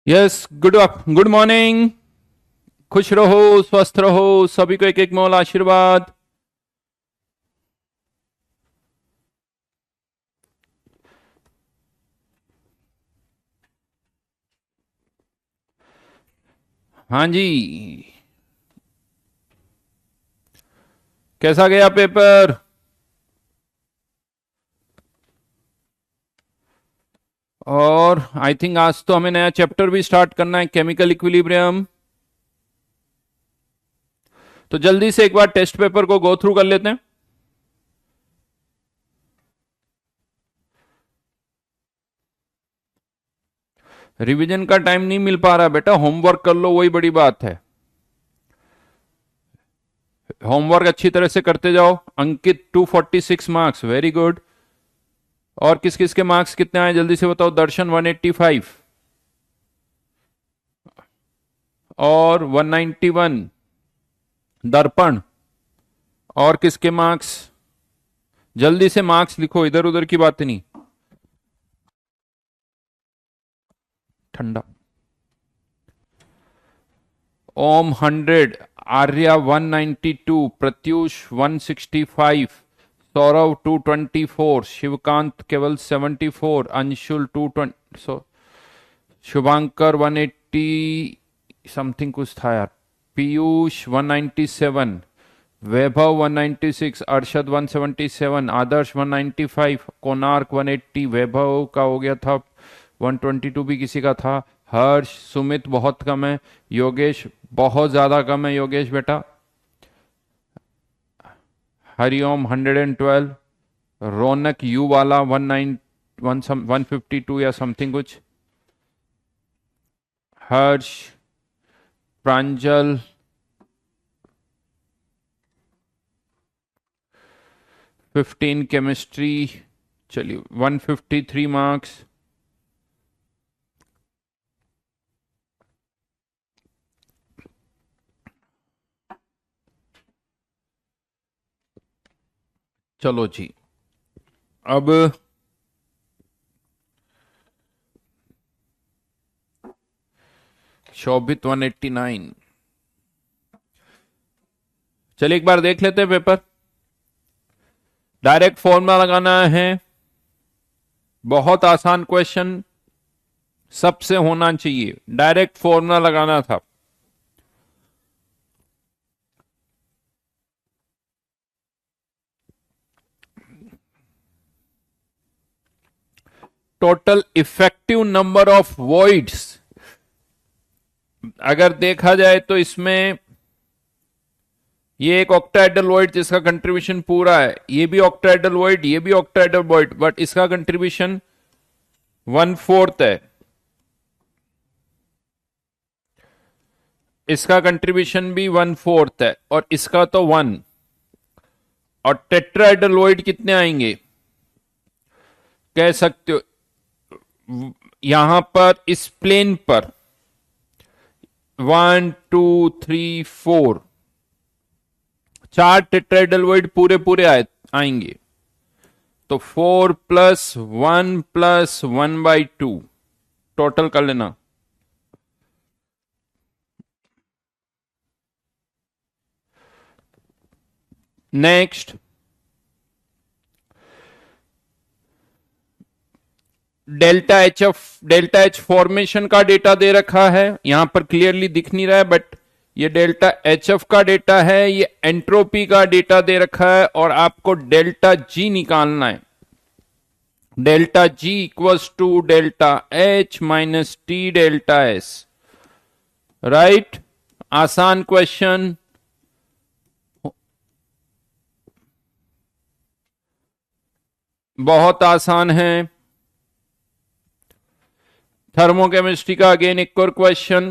Yes. Good morning. खुश रहो, स्वस्थ रहो, सभी को एक एक मोल आशीर्वाद। हाँ जी। कैसा गया पेपर? और आई थिंक आज तो हमें नया चैप्टर भी स्टार्ट करना है, केमिकल इक्विलिब्रियम। तो जल्दी से एक बार टेस्ट पेपर को गो थ्रू कर लेते हैं। रिवीजन का टाइम नहीं मिल पा रहा बेटा, होमवर्क कर लो, वही बड़ी बात है। होमवर्क अच्छी तरह से करते जाओ। अंकित 246 मार्क्स, वेरी गुड। और किस किस के मार्क्स कितने आए जल्दी से बताओ। दर्शन 185 और 191 दर्पण। और किसके मार्क्स? जल्दी से मार्क्स लिखो, इधर उधर की बात नहीं। ठंडा। ओम 100, आर्या 192, प्रत्युष 165, सौरव 224, शिवकांत केवल 74, अंशुल 220, शुभांकर 180 समथिंग कुछ था यार, पीयूष 197, वैभव 196, अरशद 177, आदर्श 195, कोणार्क 180, वैभव का हो गया था 122 भी किसी का था, हर्ष, सुमित बहुत कम है, योगेश बहुत ज्यादा कम है, योगेश बेटा। हरिओम 112, रौनक यू वाला 152 या समथिंग कुछ, हर्ष, प्रांजल 15 केमिस्ट्री, चलिए 153 मार्क्स। चलो जी, अब शोभित 189। चलिए एक बार देख लेते हैं पेपर। डायरेक्ट फॉर्मूला लगाना है, बहुत आसान क्वेश्चन सबसे होना चाहिए। डायरेक्ट फॉर्मूला लगाना था। Total effective number of voids अगर देखा जाए तो इसमें ये एक ऑक्टाहेड्रल वॉइड जिसका कंट्रीब्यूशन पूरा है, ये भी ऑक्टाहेड्रल वॉइड, ये भी ऑक्टाहेड्रल वॉइड, बट इसका कंट्रीब्यूशन 1/4 है, इसका कंट्रीब्यूशन भी 1/4 है, और इसका तो 1। और टेट्राहेड्रल वॉइड कितने आएंगे कह सकते हो? यहां पर इस प्लेन पर 1 2 3 4 4 टेट्राहेड्रल वॉइड पूरे पूरे आएंगे। तो 4 + 1 + 1/2 टोटल कर लेना। नेक्स्ट, डेल्टा एच फॉर्मेशन का डेटा दे रखा है, यहां पर क्लियरली दिख नहीं रहा है, बट ये डेल्टा एच एफ का डेटा है, ये एंट्रोपी का डेटा दे रखा है, और आपको डेल्टा जी निकालना है। Delta G equals to delta H minus T delta S. Right, आसान क्वेश्चन, बहुत आसान है। थर्मोकेमिस्ट्री का अगेन एक और question,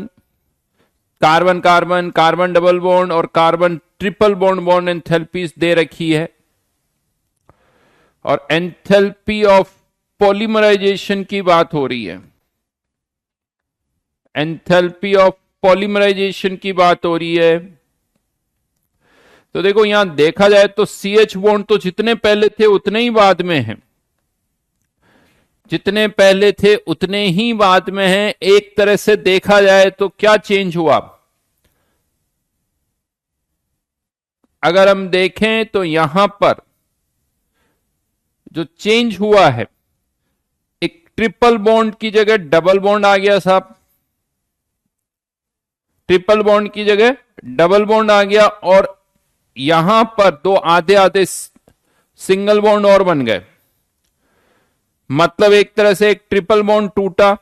carbon carbon, carbon double bond और कार्बन ट्रिपल बॉन्ड एंथैल्पीज दे रखी है, और एंथैल्पी ऑफ पॉलीमराइजेशन की बात हो रही है। एंथैल्पी ऑफ पॉलीमराइजेशन की बात हो रही है। तो देखो यहां देखा जाए तो सी एच बॉन्ड तो जितने पहले थे उतने ही बाद में है। जितने पहले थे उतने ही बाद में हैं। एक तरह से देखा जाए तो क्या चेंज हुआ, अगर हम देखें तो यहां पर जो चेंज हुआ है, एक ट्रिपल बॉन्ड की जगह डबल बॉन्ड आ गया साहब, ट्रिपल बॉन्ड की जगह डबल बॉन्ड आ गया, और यहां पर दो आधे आधे सिंगल बॉन्ड और बन गए। मतलब एक तरह से एक ट्रिपल बॉन्ड टूटा,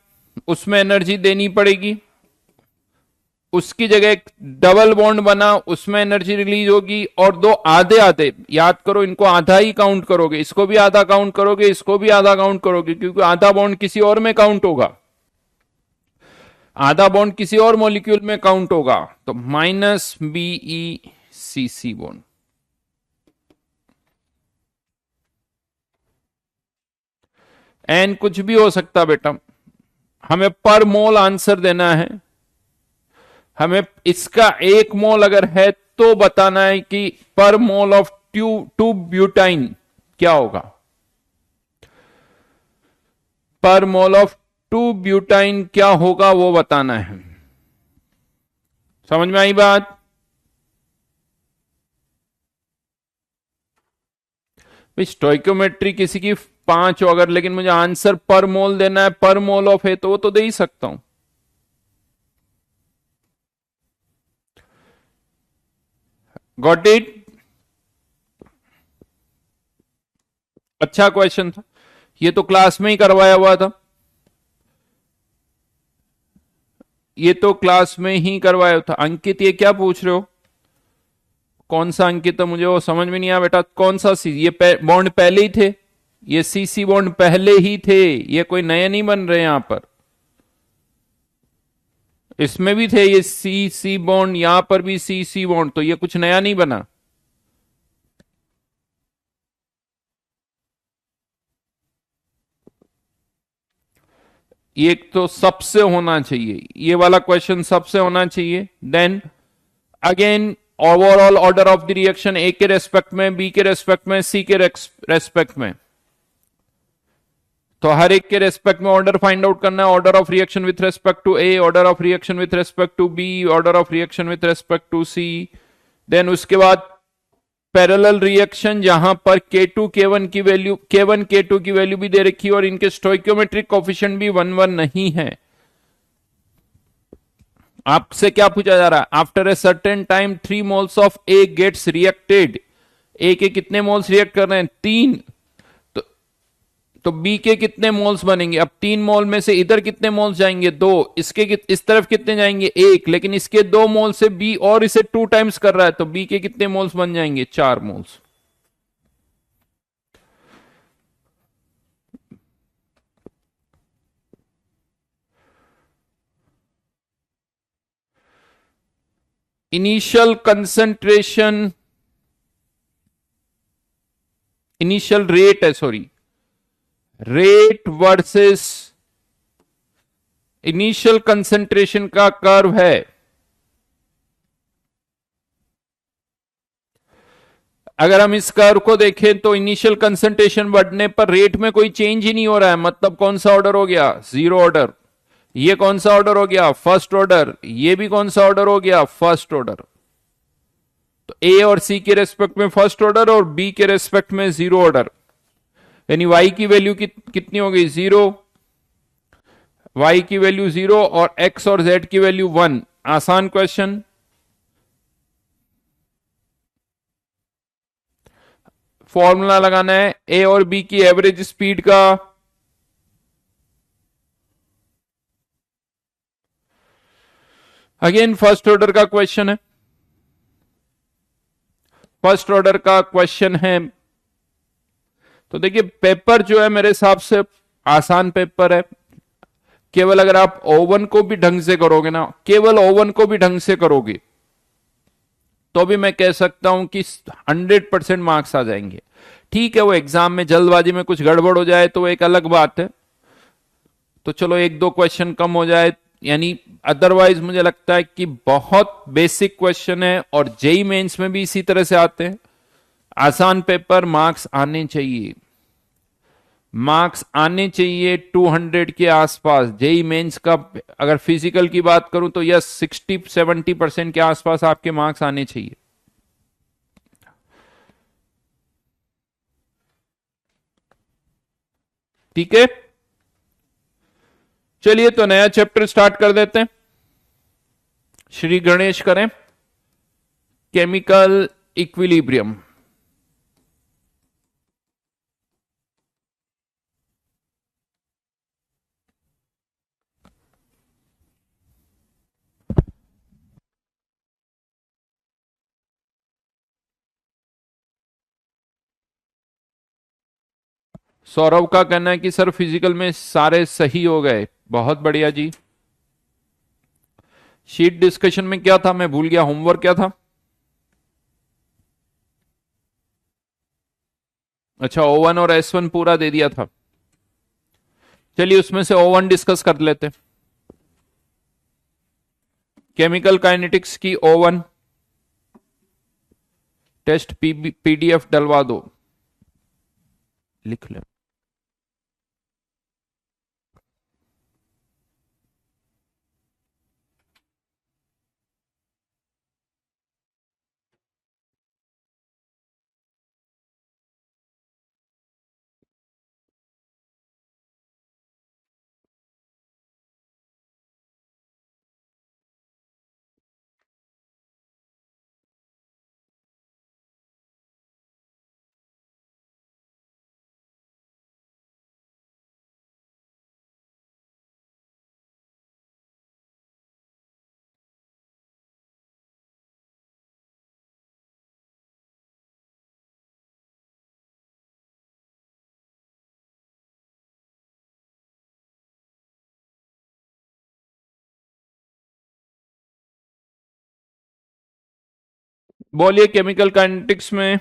उसमें एनर्जी देनी पड़ेगी, उसकी जगह एक डबल बॉन्ड बना, उसमें एनर्जी रिलीज होगी, और दो आधे आधे, याद करो इनको आधा ही काउंट करोगे, इसको भी आधा काउंट करोगे, इसको भी आधा काउंट करोगे, क्योंकि आधा बॉन्ड किसी और में काउंट होगा, आधा बॉन्ड किसी और मॉलिक्यूल में काउंट होगा। तो माइनस BeCC बॉन्ड। एन कुछ भी हो सकता बेटा, हमें पर मोल आंसर देना है। हमें इसका एक मोल अगर है तो बताना है कि पर मोल ऑफ टू ब्यूटाइन क्या होगा, पर मोल ऑफ 2 ब्यूटाइन क्या होगा वो बताना है। समझ में आई बात? स्टोइकोमेट्री किसी की 5 हो अगर, लेकिन मुझे आंसर पर मोल देना है, पर मोल ऑफ है तो वो तो दे ही सकता हूं। Got it? अच्छा क्वेश्चन था, ये तो क्लास में ही करवाया हुआ था, ये तो क्लास में ही करवाया था। अंकित ये क्या पूछ रहे हो? कौन सा अंकित है, मुझे वो समझ में नहीं आया बेटा। कौन सा सी? ये बॉन्ड पहले ही थे, ये CC बॉन्ड पहले ही थे, ये कोई नए नहीं बन रहे यहां पर, इसमें भी थे ये CC बॉन्ड, यहां पर भी CC बॉन्ड, तो ये कुछ नया नहीं बना। ये तो सबसे होना चाहिए, ये वाला क्वेश्चन सबसे होना चाहिए। Then again overall order of the reaction, A के रेस्पेक्ट में, बी के रेस्पेक्ट में, सी के रेस्पेक्ट में, तो हर एक के रेस्पेक्ट में ऑर्डर फाइंड आउट करना है। Order of reaction with respect to A, order of reaction with respect to B, order of reaction with respect to C. Then उसके बाद पैरेलल रिएक्शन जहां पर K2 K1 की वैल्यू, K1 K2 की value भी दे रखी है और इनके स्टोइकोमेट्रिक कोफिशिएंट भी 1 1 नहीं है। आपसे क्या पूछा जा रहा है? After a certain time 3 moles of A gets reacted, A के कितने मोल्स रिएक्ट कर रहे हैं? 3। तो बी के कितने मोल्स बनेंगे? अब 3 मोल में से इधर कितने मोल्स जाएंगे? 2। इसके इस तरफ कितने जाएंगे? 1। लेकिन इसके 2 मोल से बी और इसे 2 टाइम्स कर रहा है, तो बी के कितने मोल्स बन जाएंगे? 4 moles. Initial concentration, initial rate है, sorry, rate versus initial concentration का कर्व है। अगर हम इस कर्व को देखें तो इनिशियल कंसंट्रेशन बढ़ने पर रेट में कोई चेंज ही नहीं हो रहा है, मतलब कौन सा ऑर्डर हो गया? 0 ऑर्डर। ये कौन सा ऑर्डर हो गया? First order. ये भी कौन सा ऑर्डर हो गया? First order. तो ए और सी के रेस्पेक्ट में फर्स्ट ऑर्डर और बी के रेस्पेक्ट में 0 ऑर्डर, यानी y की वैल्यू कितनी हो गई? 0, y की वैल्यू 0 और x और z की वैल्यू 1। आसान क्वेश्चन। फॉर्मूला लगाना है ए और बी की एवरेज स्पीड का, अगेन फर्स्ट ऑर्डर का क्वेश्चन है, फर्स्ट ऑर्डर का क्वेश्चन है। तो देखिए पेपर जो है मेरे हिसाब से आसान पेपर है, केवल अगर आप ओवन को भी ढंग से करोगे ना, केवल ओवन को भी ढंग से करोगे तो भी मैं कह सकता हूं कि 100% मार्क्स आ जाएंगे। ठीक है, वो एग्जाम में जल्दबाजी में कुछ गड़बड़ हो जाए तो वो एक अलग बात है, तो चलो 1-2 क्वेश्चन कम हो जाए, यानी अदरवाइज मुझे लगता है कि बहुत बेसिक क्वेश्चन है और जेई मेंस में भी इसी तरह से आते हैं। आसान पेपर, मार्क्स आने चाहिए। मार्क्स आने चाहिए 200 के आसपास। जेई मेंस का अगर फिजिकल की बात करूं तो यस 60-70% के आसपास आपके मार्क्स आने चाहिए। ठीक है, चलिए तो नया चैप्टर स्टार्ट कर देते हैं। श्री गणेश करें। Chemical equilibrium. सौरभ का कहना है कि सर फिजिकल में सारे सही हो गए। बहुत बढ़िया जी। शीट डिस्कशन में क्या था, मैं भूल गया, होमवर्क क्या था? अच्छा, O1 और S1 पूरा दे दिया था। चलिए उसमें से O1 डिस्कस कर लेते। केमिकल काइनेटिक्स की O1 टेस्ट PDF डलवा दो, लिख ले। बोलिए केमिकल काइनेटिक्स में।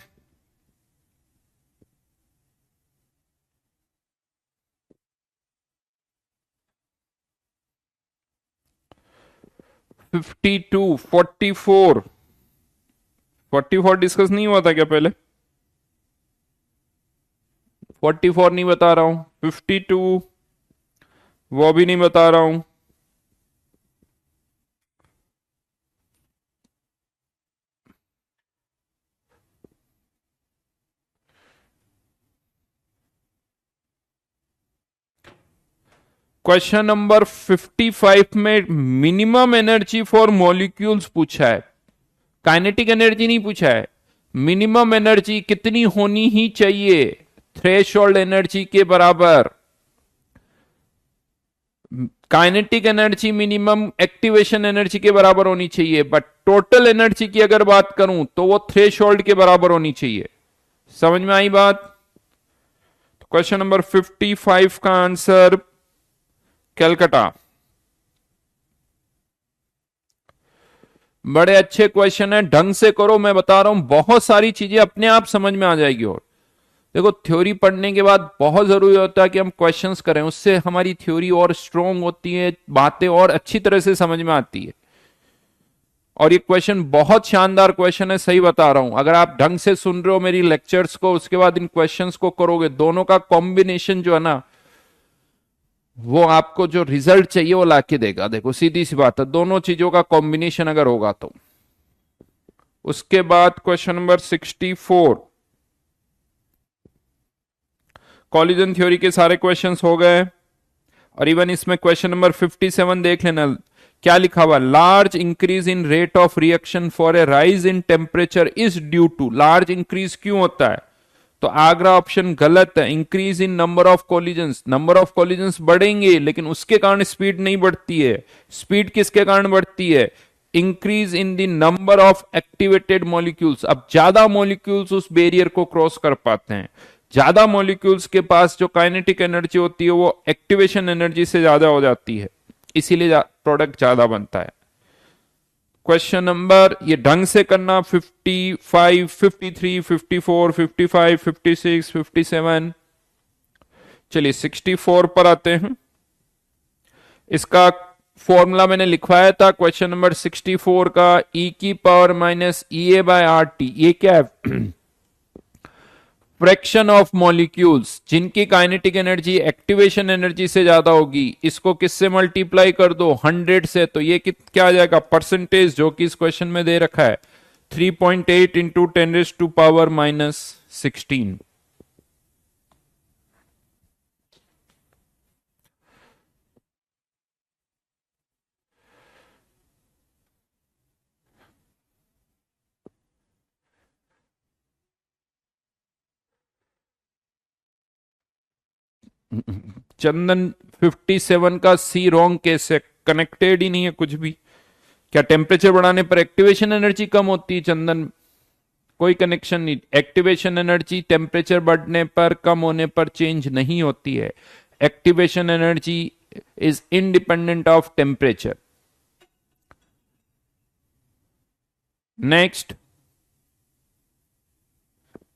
फिफ्टी टू 44 डिस्कस नहीं हुआ था क्या पहले? 44 नहीं बता रहा हूं, 52 वो भी नहीं बता रहा हूं। क्वेश्चन नंबर 55 में मिनिमम एनर्जी फॉर मॉलिक्यूल्स पूछा है, काइनेटिक एनर्जी नहीं पूछा है। मिनिमम एनर्जी कितनी होनी ही चाहिए थ्रेशोल्ड एनर्जी के बराबर। Kinetic energy minimum activation energy के बराबर होनी चाहिए, बट टोटल एनर्जी की अगर बात करूं तो वो थ्रेशोल्ड के बराबर होनी चाहिए। समझ में आई बात? तो क्वेश्चन नंबर 55 का आंसर कलकत्ता। बड़े अच्छे क्वेश्चन है, ढंग से करो, मैं बता रहा हूं बहुत सारी चीजें अपने आप समझ में आ जाएगी। और देखो थ्योरी पढ़ने के बाद बहुत जरूरी होता है कि हम क्वेश्चंस करें, उससे हमारी थ्योरी और स्ट्रोंग होती है, बातें और अच्छी तरह से समझ में आती है। और ये क्वेश्चन बहुत शानदार क्वेश्चन है, सही बता रहा हूं। अगर आप ढंग से सुन रहे हो मेरी लेक्चर्स को, उसके बाद इन क्वेश्चंस को करोगे, दोनों का कॉम्बिनेशन जो है ना, वो आपको जो रिजल्ट चाहिए वो लाके देगा। देखो सीधी सी बात है, दोनों चीजों का कॉम्बिनेशन अगर होगा तो। उसके बाद क्वेश्चन नंबर 64, कॉलिजन थ्योरी के सारे क्वेश्चंस हो गए। और इवन इसमें क्वेश्चन नंबर 57 देख लेना, क्या लिखा हुआ, large increase in rate of reaction for a rise in temperature is due to. Large increase क्यों होता है? तो आगरा ऑप्शन गलत है। Increase in number of collisions, number of collisions बढ़ेंगे लेकिन उसके कारण स्पीड नहीं बढ़ती है। स्पीड किसके कारण बढ़ती है? Increase in the number of activated molecules. अब ज्यादा मॉलिक्यूल्स उस बैरियर को क्रॉस कर पाते हैं, ज्यादा मॉलिक्यूल्स के पास जो काइनेटिक एनर्जी होती है वो एक्टिवेशन एनर्जी से ज्यादा हो जाती है, इसीलिए प्रोडक्ट ज्यादा बनता है। क्वेश्चन नंबर ये ढंग से करना, 55, 53, 54, 55, 56, 57। चलिए 64 पर आते हैं। इसका फॉर्मूला मैंने लिखवाया था क्वेश्चन नंबर 64 का, e की पावर माइनस EA बाय RT। ये क्या है? फ्रैक्शन ऑफ मॉलिक्यूल्स जिनकी काइनेटिक एनर्जी एक्टिवेशन एनर्जी से ज्यादा होगी, इसको किससे मल्टीप्लाई कर दो, 100 से, तो ये क्या आ जाएगा, परसेंटेज, जो कि इस क्वेश्चन में दे रखा है 3.8 इंटू 10⁻⁻16। चंदन 57 का सी रॉन्ग केस है, कनेक्टेड ही नहीं है कुछ भी। क्या टेम्परेचर बढ़ाने पर एक्टिवेशन एनर्जी कम होती है चंदन? कोई कनेक्शन नहीं। एक्टिवेशन एनर्जी टेम्परेचर बढ़ने पर, कम होने पर चेंज नहीं होती है। Activation energy is independent of temperature. Next,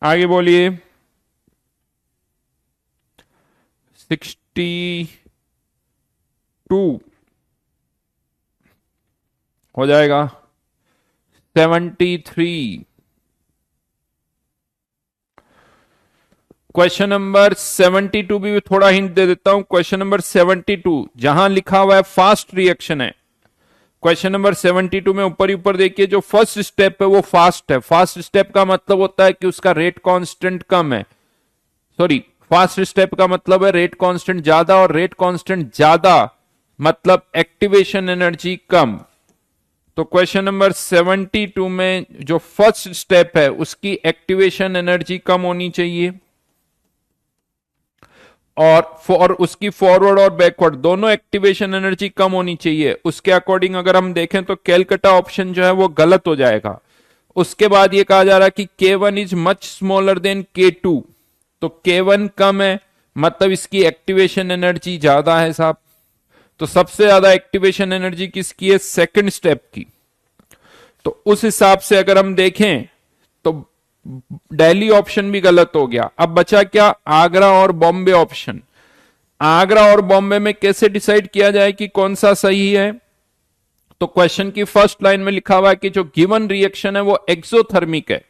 आगे बोलिए। 62 हो जाएगा। 73, क्वेश्चन नंबर 72 भी थोड़ा हिंट दे देता हूं। क्वेश्चन नंबर 72 जहां लिखा हुआ है फास्ट रिएक्शन है, क्वेश्चन नंबर 72 में ऊपर ही ऊपर देखिए, जो फर्स्ट स्टेप है वो फास्ट है। फास्ट स्टेप का मतलब होता है कि उसका रेट कांस्टेंट कम है। सॉरी, फास्ट स्टेप का मतलब है रेट कांस्टेंट ज्यादा, और रेट कांस्टेंट ज्यादा मतलब एक्टिवेशन एनर्जी कम। तो क्वेश्चन नंबर 72 में जो फर्स्ट स्टेप है उसकी एक्टिवेशन एनर्जी कम होनी चाहिए, और उसकी फॉरवर्ड और बैकवर्ड दोनों एक्टिवेशन एनर्जी कम होनी चाहिए। उसके अकॉर्डिंग अगर हम देखें तो कैलकाटा ऑप्शन जो है वो गलत हो जाएगा। उसके बाद ये कहा जा रहा है कि K1 is much smaller than K2, तो K1 कम है मतलब इसकी एक्टिवेशन एनर्जी ज्यादा है साहब। तो सबसे ज्यादा एक्टिवेशन एनर्जी किसकी है? सेकंड स्टेप की। तो उस हिसाब से अगर हम देखें तो दिल्ली ऑप्शन भी गलत हो गया। अब बचा क्या? आगरा और बॉम्बे ऑप्शन। आगरा और बॉम्बे में कैसे डिसाइड किया जाए कि कौन सा सही है? तो क्वेश्चन की फर्स्ट लाइन में लिखा हुआ है कि जो गिवन रिएक्शन है वो एक्सोथर्मिक है।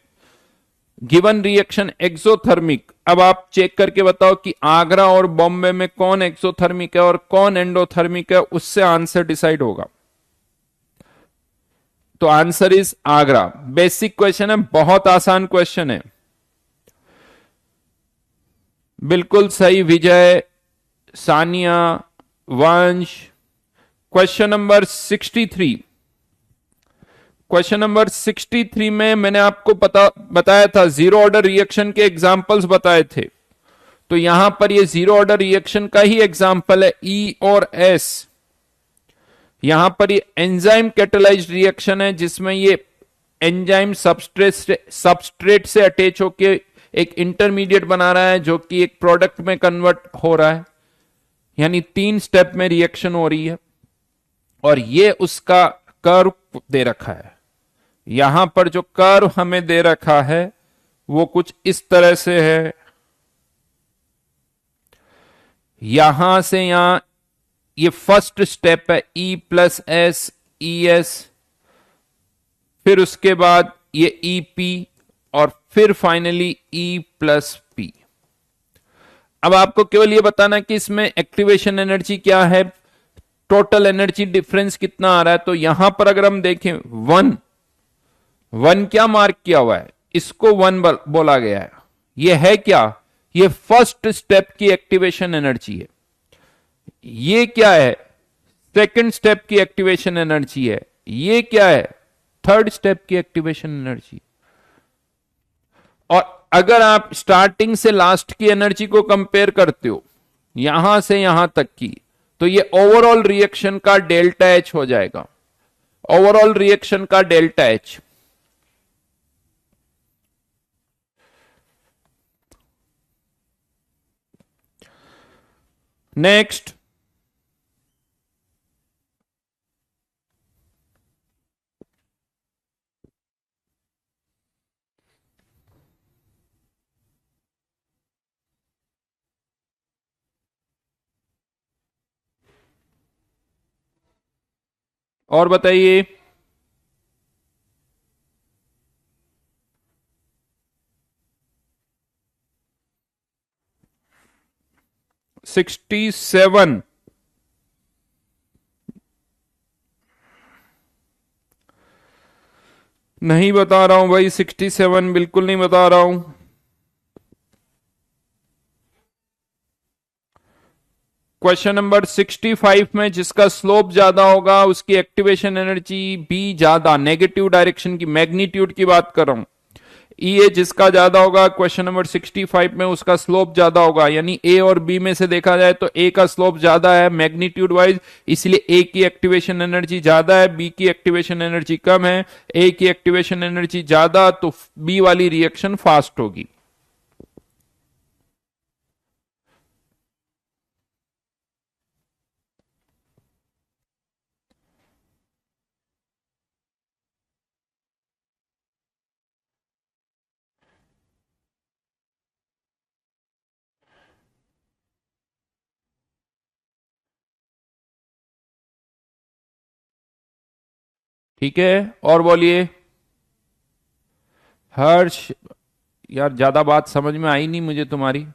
Given reaction exothermic. अब आप चेक करके बताओ कि आगरा और बॉम्बे में कौन एक्सोथर्मिक है और कौन एंडोथर्मिक है, उससे आंसर डिसाइड होगा। तो answer is Agra. Basic question है, बहुत आसान क्वेश्चन है। बिल्कुल सही विजय, सानिया, वंश। Question number 63। क्वेश्चन नंबर 63 में मैंने आपको बताया था, जीरो ऑर्डर रिएक्शन के एग्जांपल्स बताए थे। तो यहां पर ये जीरो ऑर्डर रिएक्शन का ही एग्जांपल है, ई और एस। यहां पर ये एंजाइम कैटेलाइज्ड रिएक्शन है, जिसमें ये एंजाइम सबस्ट्रेट से अटैच होके एक इंटरमीडिएट बना रहा है, जो कि एक प्रोडक्ट में कन्वर्ट हो रहा है। यानी 3 स्टेप में रिएक्शन हो रही है, और ये उसका कर्व दे रखा है। यहां पर जो कर्व हमें दे रखा है वो कुछ इस तरह से है। यहां से यहां ये फर्स्ट स्टेप है, E plus S, E S, फिर उसके बाद ये ई पी, और फिर फाइनली E प्लस पी। अब आपको केवल ये बताना कि इसमें एक्टिवेशन एनर्जी क्या है, टोटल एनर्जी डिफरेंस कितना आ रहा है। तो यहां पर अगर हम देखें 1 क्या मार्क किया हुआ है, इसको 1 बोला गया है। ये है क्या? ये फर्स्ट स्टेप की एक्टिवेशन एनर्जी है। ये क्या है? सेकंड स्टेप की एक्टिवेशन एनर्जी है। ये क्या है? थर्ड स्टेप की एक्टिवेशन एनर्जी। और अगर आप स्टार्टिंग से लास्ट की एनर्जी को कंपेयर करते हो, यहां से यहां तक की, तो ये ओवरऑल रिएक्शन का डेल्टा एच हो जाएगा। ओवरऑल रिएक्शन का डेल्टा एच। नेक्स्ट, और बताइए। 67, नहीं बता रहा हूं भाई, 67 बिल्कुल नहीं बता रहा हूं। क्वेश्चन नंबर 65 में जिसका स्लोप ज्यादा होगा उसकी एक्टिवेशन एनर्जी भी ज्यादा, नेगेटिव डायरेक्शन की मैग्नीट्यूड की बात कर रहा हूं। ये जिसका ज्यादा होगा क्वेश्चन नंबर 65 में उसका स्लोप ज्यादा होगा, यानी ए और बी में से देखा जाए तो ए का स्लोप ज्यादा है मैग्नीट्यूड वाइज, इसलिए ए की एक्टिवेशन एनर्जी ज्यादा है, बी की एक्टिवेशन एनर्जी कम है। ए की एक्टिवेशन एनर्जी ज्यादा तो बी वाली रिएक्शन फास्ट होगी। ठीक है, और बोलिए। हर्ष, यार ज्यादा बात समझ में आई नहीं मुझे तुम्हारी।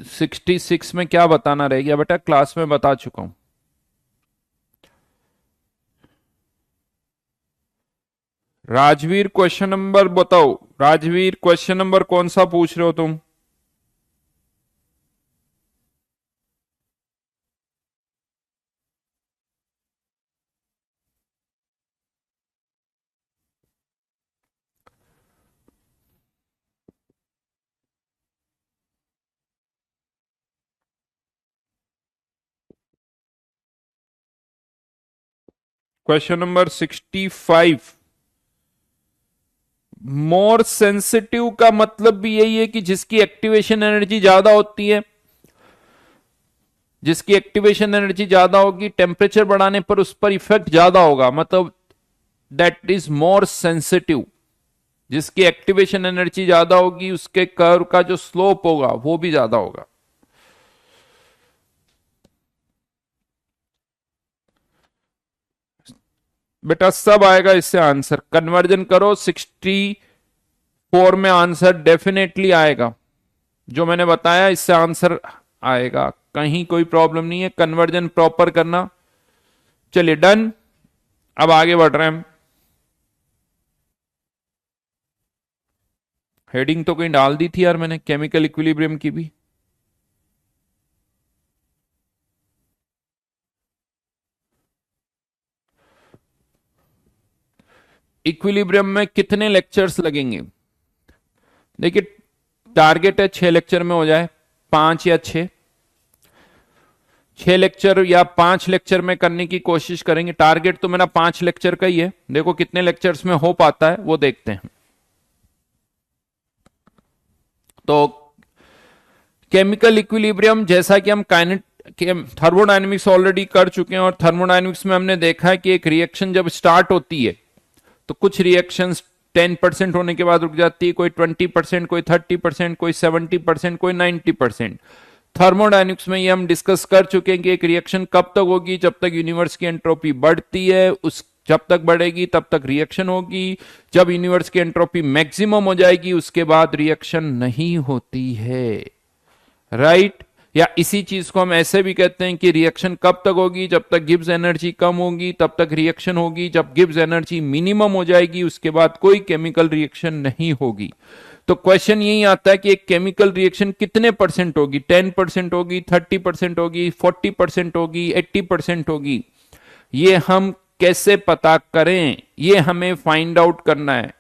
66 में क्या बताना रह गया बेटा, क्लास में बता चुका हूं। राजवीर क्वेश्चन नंबर बताओ, राजवीर क्वेश्चन नंबर कौन सा पूछ रहे हो तुम? Question number 65। मोर सेंसिटिव का मतलब भी यही है कि जिसकी एक्टिवेशन एनर्जी ज्यादा होती है, जिसकी एक्टिवेशन एनर्जी ज्यादा होगी टेम्परेचर बढ़ाने पर उस पर इफेक्ट ज्यादा होगा, मतलब दैट इज मोर सेंसिटिव। जिसकी एक्टिवेशन एनर्जी ज्यादा होगी उसके कर्व का जो स्लोप होगा वो भी ज्यादा होगा। बेटा सब आएगा इससे आंसर, कन्वर्जन करो 64 में आंसर डेफिनेटली आएगा। जो मैंने बताया इससे आंसर आएगा, कहीं कोई प्रॉब्लम नहीं है, कन्वर्जन प्रॉपर करना। चलिए डन, अब आगे बढ़ रहे हैं। हेडिंग तो कहीं डाल दी थी यार मैंने, केमिकल इक्विलिब्रियम की भी। इक्विलिब्रियम में कितने लेक्चर्स लगेंगे? देखिए टारगेट है 6 लेक्चर में हो जाए, 5 या 6, 6 लेक्चर या 5 लेक्चर में करने की कोशिश करेंगे। टारगेट तो मेरा 5 लेक्चर का ही है, देखो कितने लेक्चर्स में हो पाता है वो देखते हैं। तो केमिकल इक्विलिब्रियम जैसा कि हम थर्मोडायनेमिक्स ऑलरेडी कर चुके हैं, और थर्मोडायनेमिक्स में हमने देखा है कि एक रिएक्शन जब स्टार्ट होती है तो कुछ रिएक्शंस 10% होने के बाद रुक जाती है, कोई 20%, कोई 30%, कोई 70%, कोई 90%। थर्मोडायनेमिक्स में ये हम डिस्कस कर चुके हैं कि एक रिएक्शन कब तक होगी, जब तक यूनिवर्स की एंट्रोपी बढ़ती है, उस जब तक बढ़ेगी तब तक रिएक्शन होगी। जब यूनिवर्स की एंट्रोपी मैक्सिमम हो जाएगी उसके बाद रिएक्शन नहीं होती है, राइट। या इसी चीज को हम ऐसे भी कहते हैं कि रिएक्शन कब तक होगी, जब तक गिब्स एनर्जी कम होगी तब तक रिएक्शन होगी, जब गिब्स एनर्जी मिनिमम हो जाएगी उसके बाद कोई केमिकल रिएक्शन नहीं होगी। तो क्वेश्चन यही आता है कि एक केमिकल रिएक्शन कितने परसेंट होगी, 10% होगी, 30% होगी, 40% होगी, 80% होगी। ये हम कैसे पता करें, ये हमें फाइंड आउट करना है।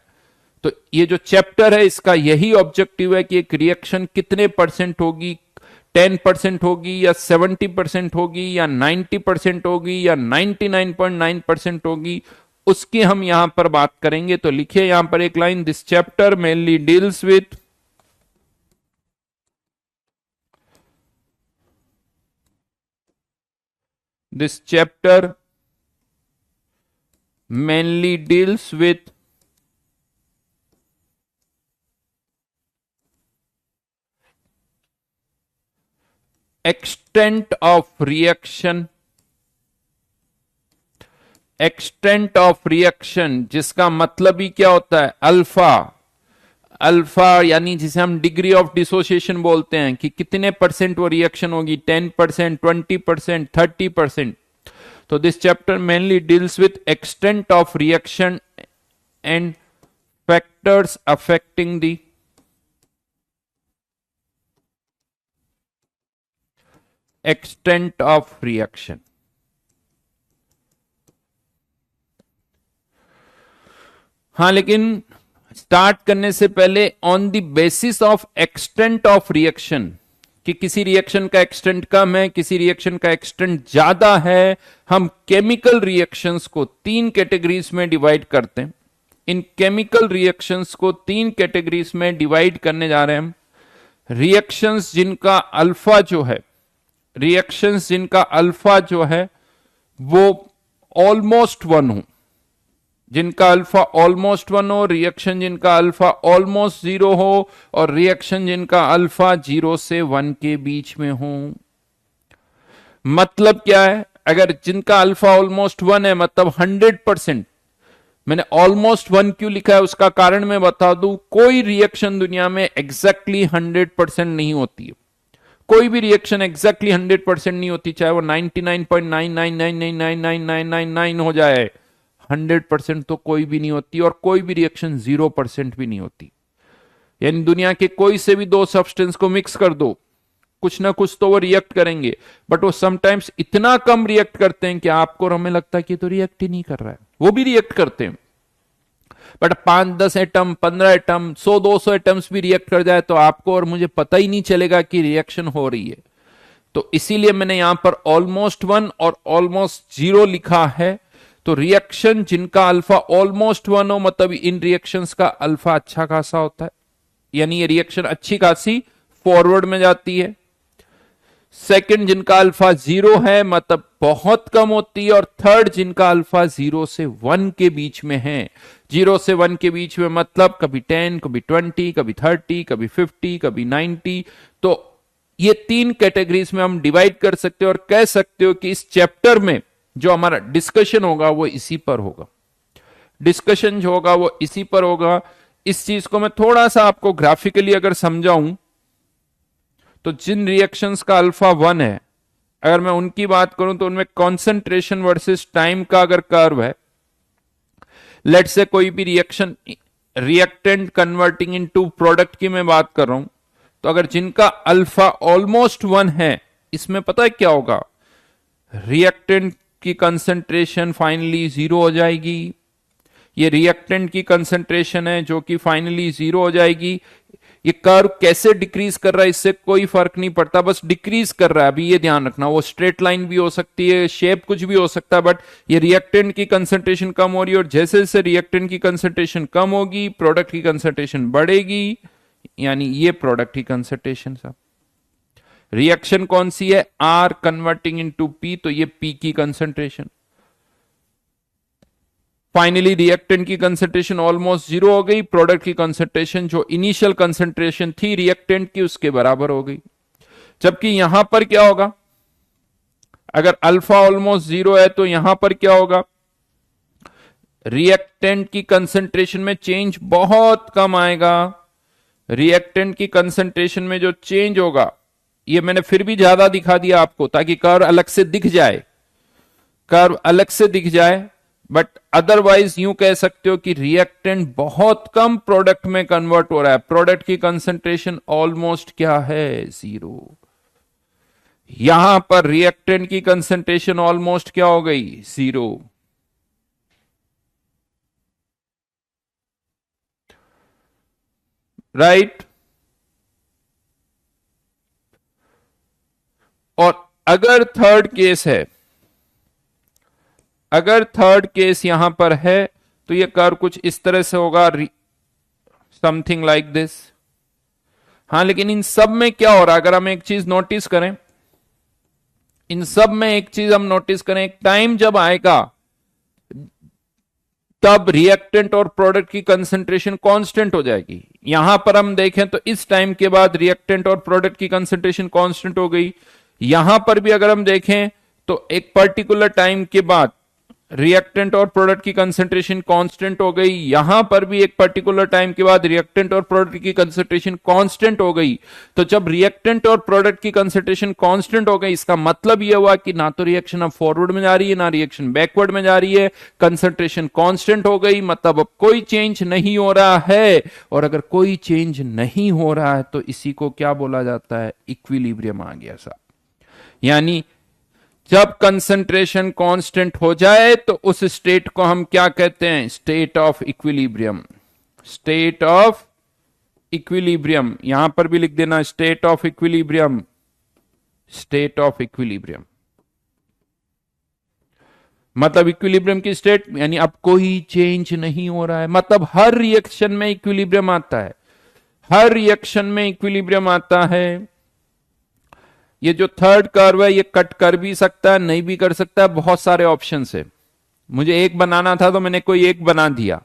तो ये जो चैप्टर है इसका यही ऑब्जेक्टिव है कि एक रिएक्शन कितने परसेंट होगी, 10% होगी या 70% होगी या 90% होगी या 99.9% होगी, उसकी हम यहां पर बात करेंगे। तो लिखिए यहां पर एक line, this chapter mainly deals with this chapter mainly deals with extent of reaction, extent of reaction जिसका मतलब ही क्या होता है, अल्फा। अल्फा यानी जिसे हम डिग्री ऑफ डिसोसिएशन बोलते हैं कि कितने परसेंट वो रिएक्शन होगी, 10%, 20%, 30%. तो this chapter mainly deals with extent of reaction and factors affecting the extent of reaction. हाँ, लेकिन स्टार्ट करने से पहले on the basis of extent of reaction, कि किसी रिएक्शन का एक्सटेंट कम है, किसी रिएक्शन का एक्सटेंट ज्यादा है, हम केमिकल रिएक्शंस को 3 कैटेगरीज में डिवाइड करते हैं. इन केमिकल रिएक्शंस को 3 कैटेगरीज में डिवाइड करने जा रहे हैं हम. रिएक्शंस जिनका अल्फा जो है, रिएक्शंस जिनका अल्फा जो है वो ऑलमोस्ट 1 हो, जिनका अल्फा ऑलमोस्ट 1 हो, रिएक्शन जिनका अल्फा ऑलमोस्ट 0 हो, और रिएक्शन जिनका अल्फा 0 से 1 के बीच में हो. मतलब क्या है? अगर जिनका अल्फा ऑलमोस्ट 1 है मतलब 100%. मैंने ऑलमोस्ट 1 क्यों लिखा है उसका कारण मैं बता दूं. कोई रिएक्शन दुनिया में एग्जैक्टली 100% नहीं होती है. कोई भी रिएक्शन एग्जैक्टली 100% नहीं होती, चाहे वो 99.999999999 हो जाए, 100% तो कोई भी नहीं होती. और कोई भी रिएक्शन 0% भी नहीं होती. यानी दुनिया के कोई से भी 2 सब्सटेंस को मिक्स कर दो, कुछ ना कुछ तो वो रिएक्ट करेंगे, बट वो समटाइम्स इतना कम रिएक्ट करते हैं कि आपको और हमें लगता है कि तो रिएक्ट ही नहीं कर रहा है. वो भी रिएक्ट करते हैं, बट 5-10 एटम, 15 एटम, 100-200 एटम्स भी रिएक्ट कर जाए तो आपको और मुझे पता ही नहीं चलेगा कि रिएक्शन हो रही है. तो इसीलिए मैंने यहां पर ऑलमोस्ट 1 और ऑलमोस्ट 0 लिखा है. तो रिएक्शन जिनका अल्फा ऑलमोस्ट 1 हो, मतलब इन रिएक्शंस का अल्फा अच्छा खासा होता है, यानी ये रिएक्शन अच्छी खासी फॉरवर्ड में जाती है. सेकंड जिनका अल्फा 0 है मतलब बहुत कम होती है. और थर्ड जिनका अल्फा 0 से 1 के बीच में है. 0 से 1 के बीच में मतलब कभी 10, कभी 20, कभी 30, कभी 50, कभी 90. तो ये 3 कैटेगरीज में हम डिवाइड कर सकते हो और कह सकते हो कि इस चैप्टर में जो हमारा डिस्कशन होगा वो इसी पर होगा. डिस्कशन जो होगा वो इसी पर होगा. इस चीज को मैं थोड़ा सा आपको ग्राफिकली अगर समझाऊं तो जिन रिएक्शंस का अल्फा 1 है, अगर मैं उनकी बात करूं तो उनमें कॉन्सेंट्रेशन वर्सेस टाइम का अगर कर्व है, लेट से कोई भी reaction reactant converting into product की मैं बात कर रहा हूं, तो अगर जिनका अल्फा ऑलमोस्ट 1 है, इसमें पता है क्या होगा, रिएक्टेंट की कंसंट्रेशन फाइनली 0 हो जाएगी. ये रिएक्टेंट की कंसंट्रेशन है जो कि फाइनली 0 हो जाएगी. ये कर्व कैसे डिक्रीज कर रहा है इससे कोई फर्क नहीं पड़ता, बस डिक्रीज कर रहा है. अभी ये ध्यान रखना, वो स्ट्रेट लाइन भी हो सकती है, शेप कुछ भी हो सकता है, बट ये रिएक्टेंट की कंसंट्रेशन कम हो रही है. और जैसे जैसे रिएक्टेंट की कंसंट्रेशन कम होगी प्रोडक्ट की कंसंट्रेशन बढ़ेगी. यानी ये प्रोडक्ट की कंसंट्रेशन. साहब रिएक्शन कौन सी है? आर कन्वर्टिंग इनटू पी, तो ये पी की कंसंट्रेशन. फाइनली रिएक्टेंट की कंसंट्रेशन ऑलमोस्ट 0 हो गई, प्रोडक्ट की कंसंट्रेशन जो इनिशियल कंसंट्रेशन थी रिएक्टेंट की उसके बराबर हो गई. जबकि यहां पर क्या होगा, अगर अल्फा ऑलमोस्ट 0 है तो यहां पर क्या होगा, रिएक्टेंट की कंसंट्रेशन में चेंज बहुत कम आएगा. रिएक्टेंट की कंसंट्रेशन में जो चेंज होगा, ये मैंने फिर भी ज्यादा दिखा दिया आपको ताकि कर्व अलग से दिख जाए, कर्व अलग से दिख जाए. बट अदरवाइज यूं कह सकते हो कि रिएक्टेंट बहुत कम प्रोडक्ट में कन्वर्ट हो रहा है. प्रोडक्ट की कंसंट्रेशन ऑलमोस्ट क्या है? 0. यहां पर रिएक्टेंट की कंसंट्रेशन ऑलमोस्ट क्या हो गई? 0. राइट. और अगर थर्ड केस है, अगर थर्ड केस यहां पर है तो ये कर्व कुछ इस तरह से होगा, समथिंग लाइक दिस. हाँ, लेकिन इन सब में क्या हो रहा है, अगर हम एक चीज नोटिस करें, इन सब में एक चीज हम नोटिस करें, एक टाइम जब आएगा तब रिएक्टेंट और प्रोडक्ट की कंसंट्रेशन कांस्टेंट हो जाएगी. यहां पर हम देखें तो इस टाइम के बाद रिएक्टेंट और प्रोडक्ट की कंसंट्रेशन कांस्टेंट हो गई. यहां पर भी अगर हम देखें तो एक पर्टिकुलर टाइम के बाद रिएक्टेंट और प्रोडक्ट की कंसंट्रेशन कांस्टेंट हो गई, यहां पर भी एक पर्टिकुलर टाइम के बाद रिएक्टेंट और प्रोडक्ट की कंसंट्रेशन कांस्टेंट हो गई। तो जब रिएक्टेंट और प्रोडक्ट की कंसंट्रेशन कांस्टेंट हो गई, इसका मतलब यह हुआ कि ना तो रिएक्शन अब फॉरवर्ड में जा रही है ना रिएक्शन बैकवर्ड में जा रही है, कंसंट्रेशन कांस्टेंट हो गई, मतलब अब कोई चेंज नहीं हो रहा है। और अगर कोई चेंज नहीं हो रहा है तो इसी को क्या बोला जाता है, इक्विलिब्रियम आ गया साहब। यानी जब कंसंट्रेशन कांस्टेंट हो जाए तो उस स्टेट को हम क्या कहते हैं, state of equilibrium. State of equilibrium, यहां पर भी लिख देना state of equilibrium. State of equilibrium मतलब इक्विलिब्रियम की स्टेट, यानी अब कोई चेंज नहीं हो रहा है, मतलब हर रिएक्शन में इक्विलिब्रियम आता है, हर रिएक्शन में इक्विलिब्रियम आता है। ये जो थर्ड कर्व है ये कट कर भी सकता है, नहीं भी कर सकता है, बहुत सारे ऑप्शन है। मुझे एक बनाना था तो मैंने कोई एक बना दिया,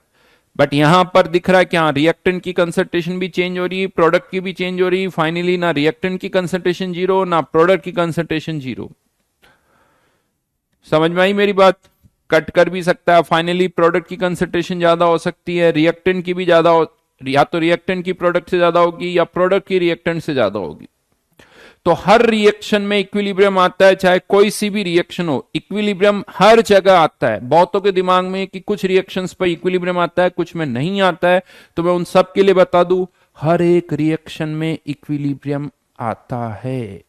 बट यहां पर दिख रहा है कि हाँ रिएक्टेंट की कंसंट्रेशन भी चेंज हो रही है, प्रोडक्ट की भी चेंज हो रही है, फाइनली ना रिएक्टेंट की कंसंट्रेशन जीरो ना प्रोडक्ट की कंसंट्रेशन जीरो। समझ में आई मेरी बात? कट कर भी सकता है, फाइनली प्रोडक्ट की कंसंट्रेशन ज्यादा हो सकती है, रिएक्टेंट की भी ज्यादा हो, या तो रिएक्टेंट की प्रोडक्ट से ज्यादा होगी या प्रोडक्ट की रिएक्टेंट से ज्यादा होगी। तो हर रिएक्शन में इक्विलिब्रियम आता है, चाहे कोई सी भी रिएक्शन हो, इक्विलिब्रियम हर जगह आता है। बहुतों के दिमाग में कि कुछ रिएक्शंस पर इक्विलिब्रियम आता है, कुछ में नहीं आता है, तो मैं उन सब के लिए बता दूं, हर एक रिएक्शन में इक्विलिब्रियम आता है।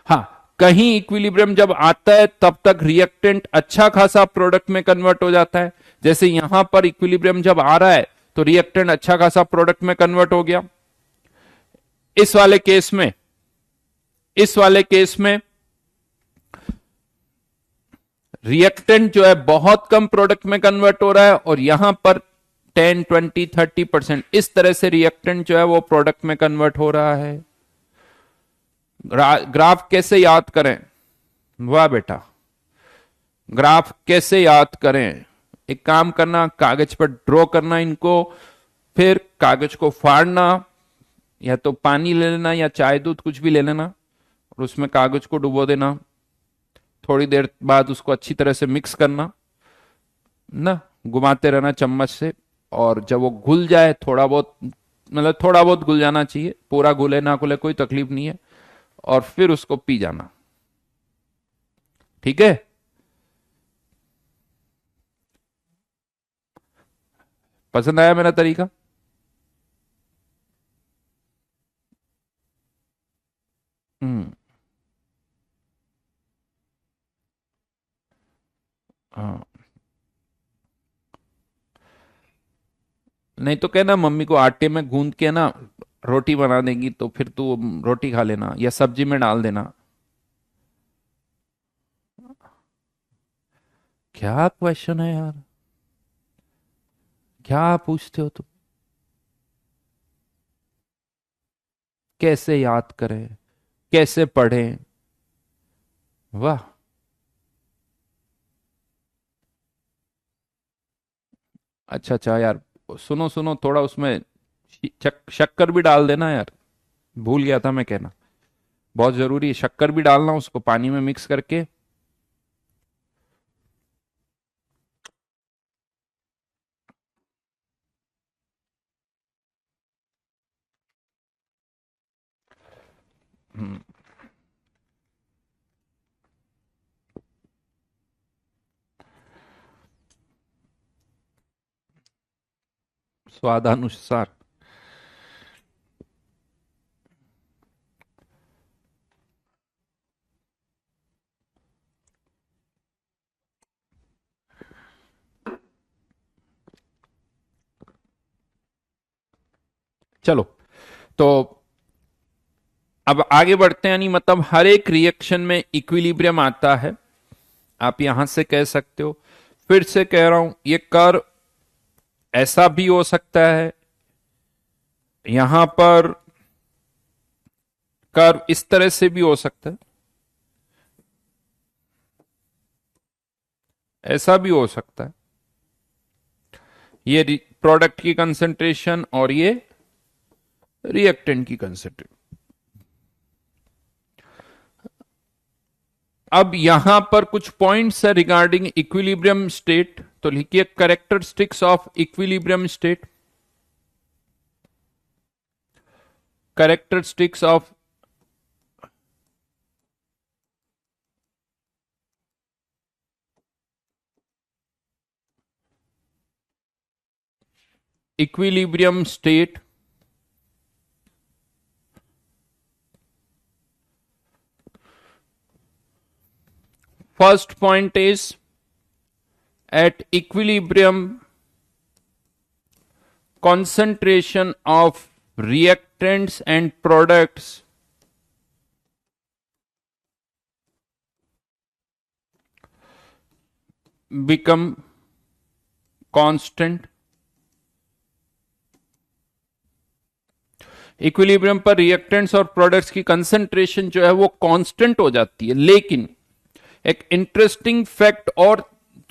हाँ, कहीं इक्विलिब्रियम जब आता है तब तक रिएक्टेंट अच्छा खासा प्रोडक्ट में कन्वर्ट हो जाता है। जैसे यहां पर इक्विलिब्रियम जब आ रहा है तो रिएक्टेंट अच्छा खासा प्रोडक्ट में कन्वर्ट हो गया। इस वाले केस में, इस वाले केस में रिएक्टेंट जो है बहुत कम प्रोडक्ट में कन्वर्ट हो रहा है, और यहां पर 10, 20, 30% इस तरह से रिएक्टेंट जो है वो प्रोडक्ट में कन्वर्ट हो रहा है। ग्राफ कैसे याद करें? वाह बेटा, ग्राफ कैसे याद करें? एक काम करना, कागज पर ड्रॉ करना इनको, फिर कागज को फाड़ना, या तो पानी ले लेना या चाय दूध कुछ भी ले लेना, और उसमें कागज को डुबो देना, थोड़ी देर बाद उसको अच्छी तरह से मिक्स करना ना, घुमाते रहना चम्मच से, और जब वो घुल जाए, थोड़ा बहुत मतलब थोड़ा बहुत घुल जाना चाहिए, पूरा घुले ना घुले कोई तकलीफ नहीं है, और फिर उसको पी जाना। ठीक है? पसंद आया मेरा तरीका? हम्म। हाँ, नहीं तो कहना मम्मी को आटे में गूंद के ना रोटी बना देंगी, तो फिर तू रोटी खा लेना या सब्जी में डाल देना। क्या क्वेश्चन है यार, क्या पूछते हो तुम? कैसे याद करें, कैसे पढ़ें? वाह। अच्छा अच्छा यार, सुनो सुनो, थोड़ा उसमें शक्कर भी डाल देना यार, भूल गया था मैं कहना, बहुत जरूरी है, शक्कर भी डालना उसको पानी में मिक्स करके। हम्म, स्वादानुसार। चलो, तो अब आगे बढ़ते हैं, यानी मतलब हर एक रिएक्शन में इक्विलिब्रियम आता है, आप यहां से कह सकते हो। फिर से कह रहा हूं, ये कर्व ऐसा भी हो सकता है, यहां पर कर्व इस तरह से भी हो सकता है, ऐसा भी हो सकता है। ये प्रोडक्ट की कंसंट्रेशन और ये रिएक्टेंट की कंसंट्रेशन। अब यहां पर कुछ पॉइंट्स है रिगार्डिंग इक्विलिब्रियम स्टेट, तो लिखिए characteristics of equilibrium state. Characteristics of equilibrium state. First point is at equilibrium, concentration of reactants and products become constant. Equilibrium पर रिएक्टेंट्स और प्रोडक्ट्स की कंसंट्रेशन जो है वो कांस्टेंट हो जाती है, लेकिन एक इंटरेस्टिंग फैक्ट और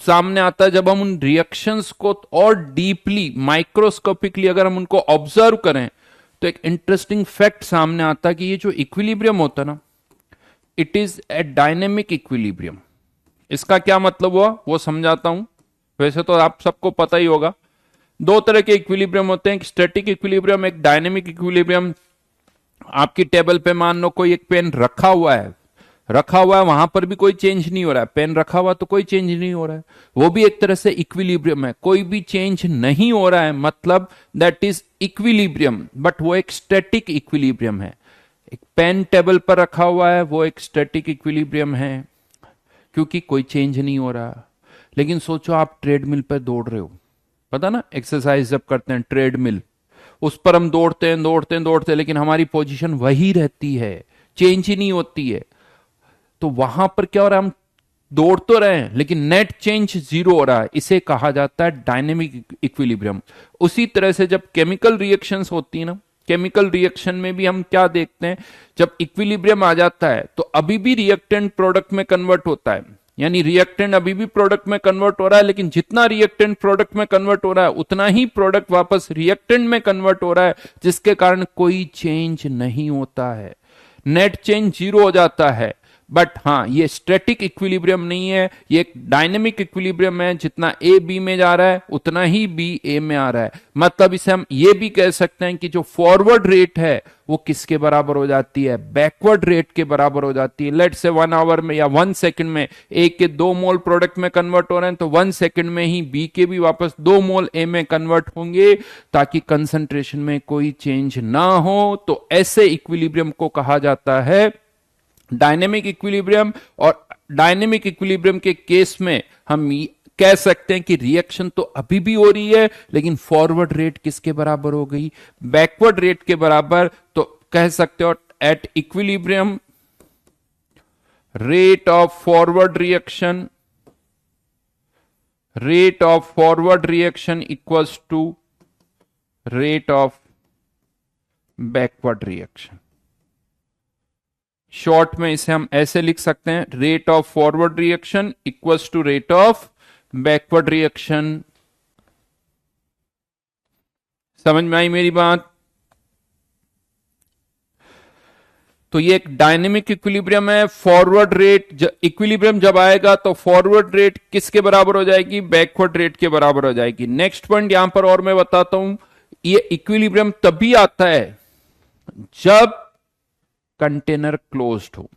सामने आता है जब हम उन रिएक्शंस को और डीपली माइक्रोस्कोपिकली अगर हम उनको ऑब्जर्व करें, तो एक इंटरेस्टिंग फैक्ट सामने आता है कि ये जो इक्विलिब्रियम होता है ना, it is a dynamic equilibrium. इसका क्या मतलब हुआ वो समझाता हूं। वैसे तो आप सबको पता ही होगा, दो तरह के इक्विलिब्रियम होते हैं, एक स्टैटिक इक्विलिब्रियम, एक डायनेमिक इक्विलिब्रियम। आपकी टेबल पे मान लो कोई एक पेन रखा हुआ है, वहां पर भी कोई चेंज नहीं हो रहा है, पेन रखा हुआ तो कोई चेंज नहीं हो रहा है, वो भी एक तरह से इक्विलिब्रियम है, कोई भी चेंज नहीं हो रहा है, मतलब दैट इज इक्विलिब्रियम, बट वो एक स्टैटिक इक्विलिब्रियम है। एक पेन टेबल पर रखा हुआ है, वो एक स्टैटिक इक्विलिब्रियम है क्योंकि कोई चेंज नहीं हो रहा। लेकिन सोचो आप ट्रेडमिल पर दौड़ रहे हो, पता ना एक्सरसाइज जब करते हैं ट्रेडमिल, उस पर हम दौड़ते हैं, लेकिन हमारी पोजीशन वही रहती है, चेंज ही नहीं होती है। तो वहां पर क्या हो रहा है, हम दौड़ तो रहे हैं लेकिन नेट चेंज जीरो हो रहा है, इसे कहा जाता है डायनेमिक इक्विलिब्रियम। उसी तरह से जब केमिकल रिएक्शंस होती है ना, केमिकल रिएक्शन में भी हम क्या देखते हैं, जब इक्विलिब्रियम आ जाता है तो अभी भी रिएक्टेंट प्रोडक्ट में कन्वर्ट होता है, यानी रिएक्टेंट अभी भी प्रोडक्ट में कन्वर्ट हो रहा है, लेकिन जितना रिएक्टेंट प्रोडक्ट में कन्वर्ट हो रहा है उतना ही प्रोडक्ट वापस रिएक्टेंट में कन्वर्ट हो रहा है, जिसके कारण कोई चेंज नहीं होता है, नेट चेंज जीरो हो जाता है। बट हाँ, ये स्टैटिक इक्विलिब्रियम नहीं है, ये एक डायनेमिक इक्विलिब्रियम है, जितना ए बी में जा रहा है उतना ही बी ए में आ रहा है। मतलब इसे हम ये भी कह सकते हैं कि जो फॉरवर्ड रेट है वो किसके बराबर हो जाती है, बैकवर्ड रेट के बराबर हो जाती है। लेट से 1 आवर में या 1 सेकंड में ए के 2 मोल प्रोडक्ट में कन्वर्ट हो रहे हैं, तो 1 सेकंड में ही बी के भी वापस 2 मोल ए में कन्वर्ट होंगे, ताकि कंसंट्रेशन में कोई चेंज ना हो। तो ऐसे इक्विलिब्रियम को कहा जाता है डायनेमिक इक्विलिब्रियम। और डायनेमिक इक्विलिब्रियम के केस में हम कह सकते हैं कि रिएक्शन तो अभी भी हो रही है, लेकिन फॉरवर्ड रेट किसके बराबर हो गई, बैकवर्ड रेट के बराबर। तो कह सकते हो at equilibrium rate of forward reaction equals to rate of backward reaction. Short में इसे हम ऐसे लिख सकते हैं, rate of forward reaction equals to rate of backward reaction. समझ में आई मेरी बात? तो ये एक डायनेमिक इक्विलिब्रियम है। फॉरवर्ड रेट इक्विलिब्रियम जब आएगा तो फॉरवर्ड रेट किसके बराबर हो जाएगी, बैकवर्ड रेट के बराबर हो जाएगी। नेक्स्ट पॉइंट यहां पर और मैं बताता हूं, ये इक्विलिब्रियम तभी आता है जब कंटेनर क्लोज्ड हो।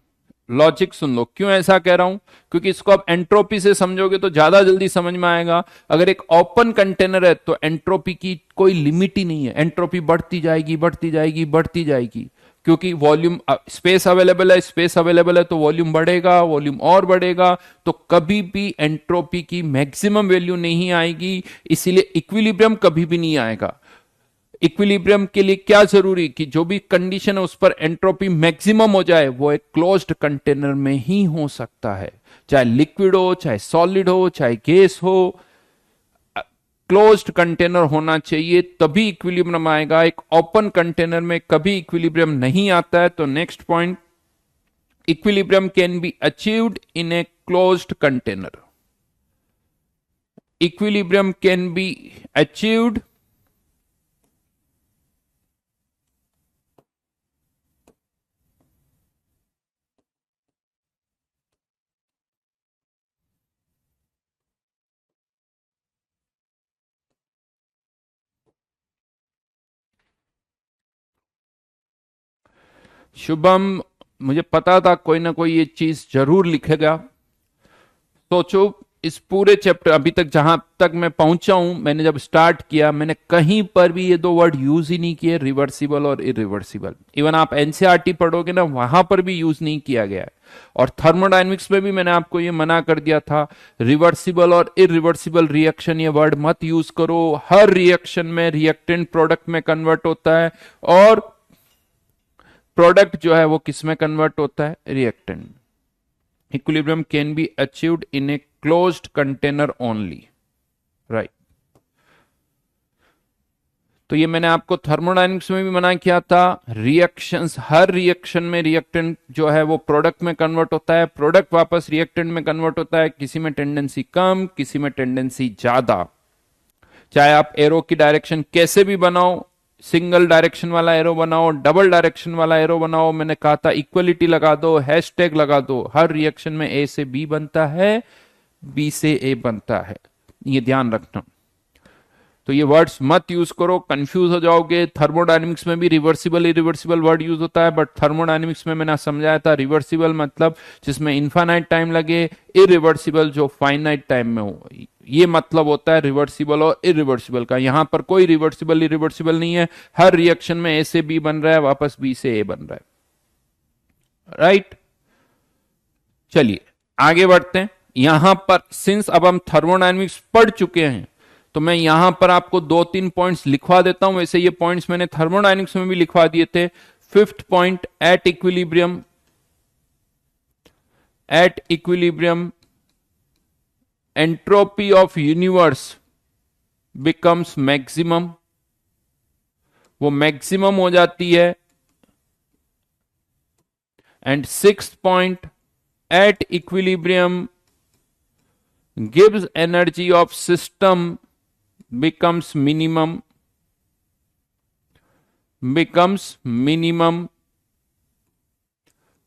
लॉजिक सुन लो, क्यों ऐसा कह रहा हूं, क्योंकि इसको आप एंट्रोपी से समझोगे तो ज्यादा जल्दी समझ में आएगा। अगर एक ओपन कंटेनर है तो एंट्रोपी की कोई लिमिट ही नहीं है, एंट्रोपी बढ़ती जाएगी बढ़ती जाएगी बढ़ती जाएगी, क्योंकि वॉल्यूम स्पेस अवेलेबल है तो वॉल्यूम बढ़ेगा, वॉल्यूम और बढ़ेगा, तो कभी भी एंट्रोपी की मैक्सिमम वैल्यू नहीं आएगी, इसीलिए इक्विलिब्रियम कभी भी नहीं आएगा। इक्विलिब्रियम के लिए क्या जरूरी कि जो भी कंडीशन है उस पर एंट्रोपी मैक्सिमम हो जाए, वो एक क्लोज्ड कंटेनर में ही हो सकता है, चाहे लिक्विड हो, चाहे सॉलिड हो, चाहे गैस हो, क्लोज्ड कंटेनर होना चाहिए तभी इक्विलिब्रियम आएगा। एक ओपन कंटेनर में कभी इक्विलिब्रियम नहीं आता है। तो next point, equilibrium can be achieved in a closed container. Equilibrium can be achieved Shubham, मुझे पता था कोई ना कोई ये चीज जरूर लिखेगा। सोचो, इस पूरे चैप्टर अभी तक जहां तक मैं पहुंचा हूं, मैंने जब स्टार्ट किया मैंने कहीं पर भी ये दो वर्ड यूज ही नहीं किए, रिवर्सिबल और इरिवर्सिबल। इवन आप एनसीईआरटी पढ़ोगे ना, वहां पर भी यूज नहीं किया गया है। और थर्मोडायनेमिक्स में भी मैंने आपको ये मना कर दिया था, रिवर्सिबल और इरिवर्सिबल रिएक्शन ये वर्ड मत यूज करो। हर रिएक्शन में रिएक्टेंट प्रोडक्ट में कन्वर्ट होता है, और प्रोडक्ट जो है वो किस में कन्वर्ट होता है, reactant. Equilibrium can be achieved in a closed container only, right. तो ये मैंने आपको थर्मोडायनेमिक्स में भी मना किया था। रिएक्शंस, हर रिएक्शन में रिएक्टेंट जो है वो प्रोडक्ट में कन्वर्ट होता है, प्रोडक्ट वापस रिएक्टेंट में कन्वर्ट होता है, किसी में टेंडेंसी कम, किसी में टेंडेंसी ज्यादा। चाहे आप एरो की डायरेक्शन कैसे भी बनाओ, सिंगल डायरेक्शन वाला एरो बनाओ, डबल डायरेक्शन वाला एरो बनाओ, मैंने कहा था इक्वलिटी लगा दो, हैशटैग लगा दो, हर रिएक्शन में ए से बी बनता है, बी से ए बनता है, ये ध्यान रखना। तो ये वर्ड्स मत यूज करो, कंफ्यूज हो जाओगे। थर्मोडायनेमिक्स में भी रिवर्सिबल इरिवर्सिबल वर्ड यूज होता है, बट थर्मोडायनेमिक्स में मैंने समझाया था रिवर्सिबल मतलब जिसमें इनफाइनाइट टाइम लगे, इरिवर्सिबल जो फाइनाइट टाइम में हो। ये मतलब होता है रिवर्सिबल और इरिवर्सिबल का। यहां पर कोई रिवर्सिबल इरिवर्सिबल नहीं है, हर रिएक्शन में ए से बी बन रहा है, वापस बी से ए बन रहा है, राइट। चलिए आगे बढ़ते हैं। यहां पर सिंस अब हम थर्मोडायनेमिक्स पढ़ चुके हैं, तो मैं यहां पर आपको 2-3 पॉइंट्स लिखवा देता हूं। वैसे ये पॉइंट्स मैंने थर्मोडायनेमिक्स में भी लिखवा दिए थे। Fifth point, at equilibrium entropy of universe becomes maximum, वो मैक्सिमम हो जाती है। And sixth point, at equilibrium gives energy of system becomes minimum।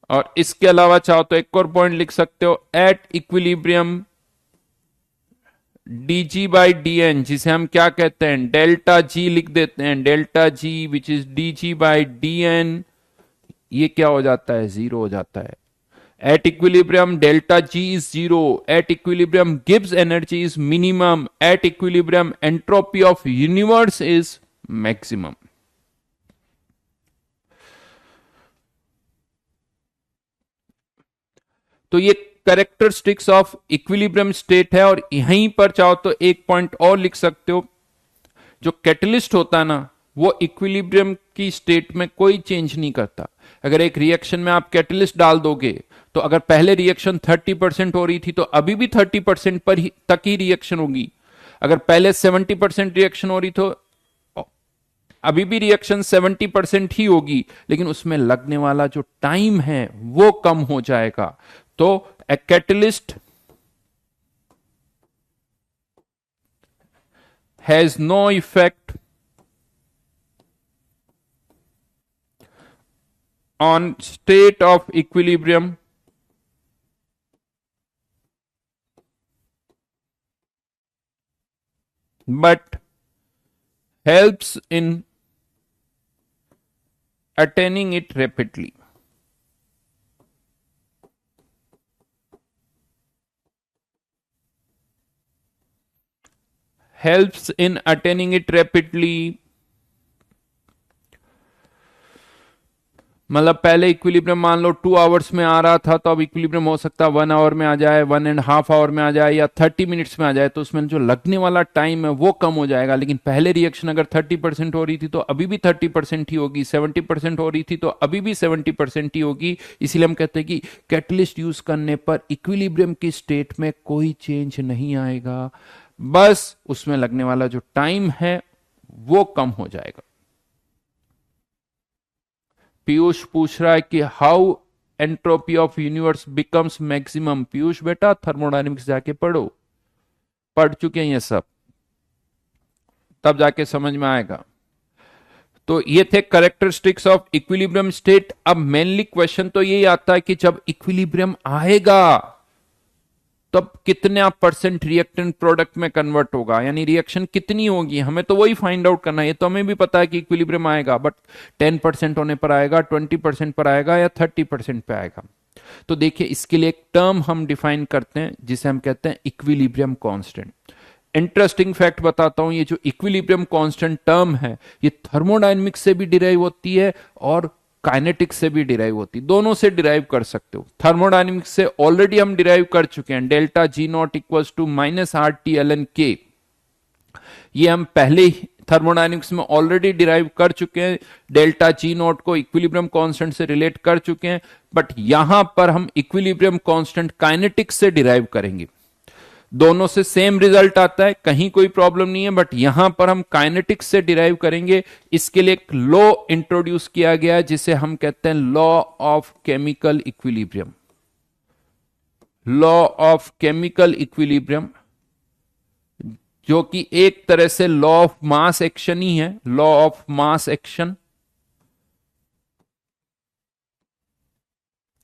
और इसके अलावा चाहो तो एक और पॉइंट लिख सकते हो, at equilibrium dg by dn, जिसे हम क्या कहते हैं, डेल्टा जी लिख देते हैं, delta ji which is dg by dn, ये क्या हो जाता है, जीरो हो जाता है। At equilibrium delta G is zero. At equilibrium Gibbs energy is minimum. At equilibrium entropy of universe is maximum. तो ये कैरेक्टरिस्टिक्स ऑफ इक्विलिब्रियम स्टेट है। और यहीं पर चाहो तो एक पॉइंट और लिख सकते हो, जो कैटलिस्ट होता है ना, वो इक्विलिब्रियम की स्टेट में कोई चेंज नहीं करता। अगर एक रिएक्शन में आप कैटलिस्ट डाल दोगे, तो अगर पहले रिएक्शन 30% हो रही थी, तो अभी भी 30% पर ही तक ही रिएक्शन होगी। अगर पहले 70% रिएक्शन हो रही, तो अभी भी रिएक्शन 70% ही होगी, लेकिन उसमें लगने वाला जो टाइम है वो कम हो जाएगा। तो a catalyst has no effect on state of equilibrium but helps in attaining it rapidly। helps in attaining it rapidly मतलब पहले इक्विलिब्रियम मान लो 2 आवर्स में आ रहा था, तो अब इक्विलिब्रियम हो सकता है 1 आवर में आ जाए, 1.5 आवर में आ जाए, या 30 मिनट्स में आ जाए। तो उसमें जो लगने वाला टाइम है वो कम हो जाएगा। लेकिन पहले रिएक्शन अगर 30% हो रही थी, तो अभी भी 30% ही होगी, 70% हो रही थी, तो अभी भी 70% ही होगी। इसीलिए हम कहते हैं कि कैटलिस्ट यूज करने पर इक्विलिब्रियम की स्टेट में कोई चेंज नहीं आएगा, बस उसमें लगने वाला जो टाइम है वो कम हो जाएगा। पीयूष पूछ रहा है कि how entropy of universe becomes maximum. Piyush बेटा थर्मोडायनेमिक्स जाके पढ़ो, पढ़ चुके हैं ये सब, तब जाके समझ में आएगा। तो ये थे कैरेक्टरिस्टिक्स ऑफ इक्विलिब्रियम स्टेट। अब मेनली क्वेश्चन तो यही आता है कि जब इक्विलिब्रियम आएगा तब कितना परसेंट रिएक्टेंट प्रोडक्ट में कन्वर्ट होगा, यानी रिएक्शन कितनी होगी, हमें तो वही फाइंड आउट करना है। ये तो हमें भी पता है कि इक्विलिब्रियम आएगा, बट 10% होने पर आएगा, 20% पर आएगा, या 30% पे आएगा। तो देखिए इसके लिए एक टर्म हम डिफाइन करते हैं जिसे हम कहते हैं इक्विलिब्रियम कांस्टेंट। इंटरेस्टिंग फैक्ट बताता हूं, ये जो इक्विलिब्रियम कांस्टेंट टर्म है ये थर्मोडायनेमिक्स से भी डिराइव होती है और काइनेटिक्स से भी डिराइव होती है, दोनों से डिराइव कर सकते हो। थर्मोडायनेमिक्स से ऑलरेडी हम डिराइव कर चुके हैं, delta G not equals to minus R T L N K, ये हम पहले ही थर्मोडायनेमिक्स में ऑलरेडी डिराइव कर चुके हैं, डेल्टा जी नॉट को इक्विलिब्रियम कांस्टेंट से रिलेट कर चुके हैं। बट यहां पर हम इक्विलिब्रियम कांस्टेंट काइनेटिक्स से डिराइव करेंगे, दोनों से सेम रिजल्ट आता है, कहीं कोई प्रॉब्लम नहीं है, बट यहां पर हम काइनेटिक्स से डिराइव करेंगे। इसके लिए एक लॉ इंट्रोड्यूस किया गया जिसे हम कहते हैं law of chemical equilibrium. Law of chemical equilibrium जो कि एक तरह से लॉ ऑफ मास एक्शन ही है, law of mass action.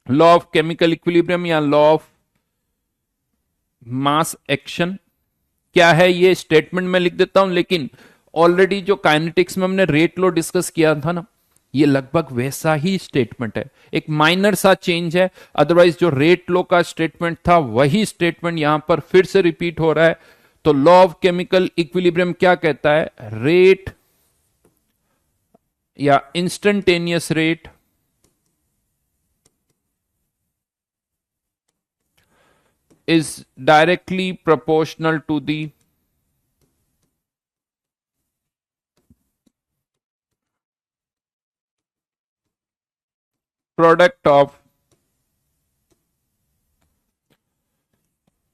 Law of chemical equilibrium या लॉ ऑफ मास एक्शन क्या है, ये स्टेटमेंट में लिख देता हूं, लेकिन ऑलरेडी जो काइनेटिक्स में हमने रेट लॉ डिस्कस किया था ना, ये लगभग वैसा ही स्टेटमेंट है, एक माइनर सा चेंज है। अदरवाइज जो रेट लॉ का स्टेटमेंट था वही स्टेटमेंट यहां पर फिर से रिपीट हो रहा है। तो लॉ ऑफ केमिकल इक्विलिब्रियम क्या कहता है, रेट या instantaneous rate is directly proportional to the product of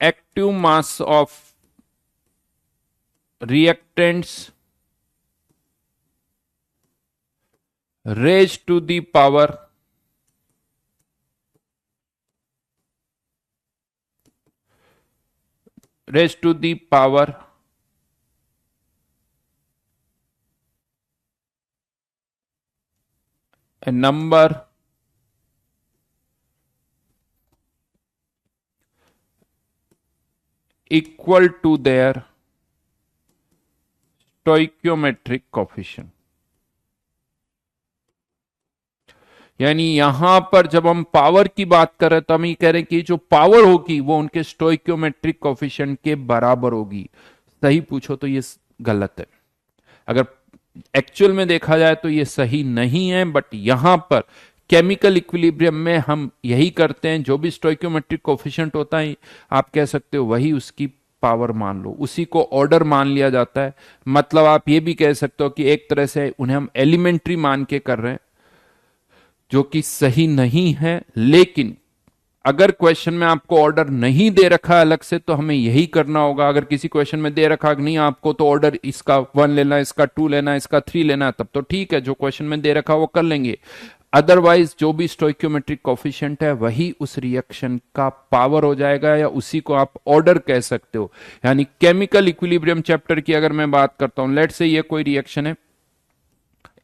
active mass of reactants raised to the power a number equal to their stoichiometric coefficient। यानी यहां पर जब हम पावर की बात कर रहे हैं तो हम ये कह रहे हैं कि जो पावर होगी वो उनके स्टोइकियोमेट्रिक कोफिशिएंट के बराबर होगी। सही पूछो तो ये गलत है, अगर एक्चुअल में देखा जाए तो ये सही नहीं है, बट यहां पर केमिकल इक्विलिब्रियम में हम यही करते हैं, जो भी स्टोइकियोमेट्रिक कोफिशिएंट होता है आप कह सकते हो वही उसकी पावर मान लो, उसी को ऑर्डर मान लिया जाता है। मतलब आप ये भी कह सकते हो कि एक तरह से उन्हें हम एलिमेंट्री मान के कर रहे हैं, जो कि सही नहीं है। लेकिन अगर क्वेश्चन में आपको ऑर्डर नहीं दे रखा अलग से तो हमें यही करना होगा। अगर किसी क्वेश्चन में दे रखा नहीं आपको तो ऑर्डर इसका 1 लेना, इसका 2 लेना, इसका 3 लेना, तब तो ठीक है, जो क्वेश्चन में दे रखा वो कर लेंगे। अदरवाइज जो भी स्टोइकियोमेट्रिक कोफिशिएंट है वही उस रिएक्शन का पावर हो जाएगा, या उसी को आप ऑर्डर कह सकते हो। यानी केमिकल इक्विलिब्रियम चैप्टर की अगर मैं बात करता हूं, लेट से ये कोई रिएक्शन है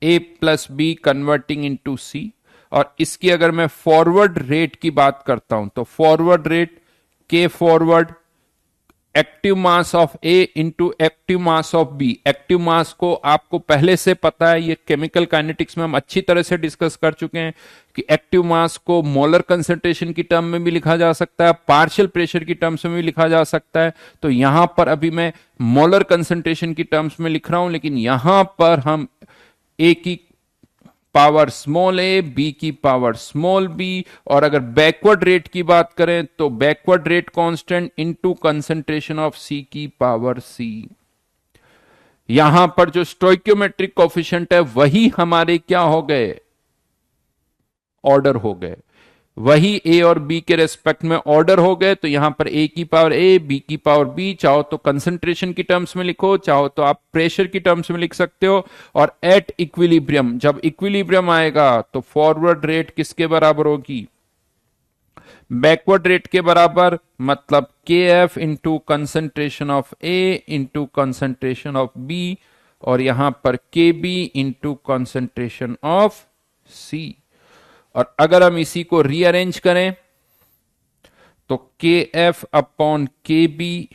A plus B converting into C, और इसकी अगर मैं फॉरवर्ड रेट की बात करता हूं तो forward rate K forward active mass of A into active mass of B। Active mass को आपको पहले से पता है, ये केमिकल काइनेटिक्स में हम अच्छी तरह से डिस्कस कर चुके हैं कि एक्टिव मास को मोलर कंसंट्रेशन की टर्म में भी लिखा जा सकता है, पार्शियल प्रेशर की टर्म्स में भी लिखा जा सकता है। तो यहां पर अभी मैं मोलर कंसंट्रेशन की टर्म्स में लिख रहा हूं, लेकिन यहां पर हम A की पावर स्मॉल a, बी की पावर स्मॉल b, और अगर बैकवर्ड रेट की बात करें तो backward rate constant into concentration of c की पावर c। यहां पर जो स्टोइकियोमेट्रिक कोफिशिएंट है वही हमारे क्या हो गए, ऑर्डर हो गए, वही A और B के रेस्पेक्ट में ऑर्डर हो गए। तो यहां पर A की पावर A, B की पावर B, चाहो तो कंसंट्रेशन की टर्म्स में लिखो, चाहो तो आप प्रेशर की टर्म्स में लिख सकते हो। और एट इक्विलिब्रियम, जब इक्विलिब्रियम आएगा तो फॉरवर्ड रेट किसके बराबर होगी, बैकवर्ड रेट के बराबर, मतलब KF into concentration of A into concentration of B, और यहां पर KB into concentration of C। और अगर हम इसी को रीअरेंज करें तो K F upon K B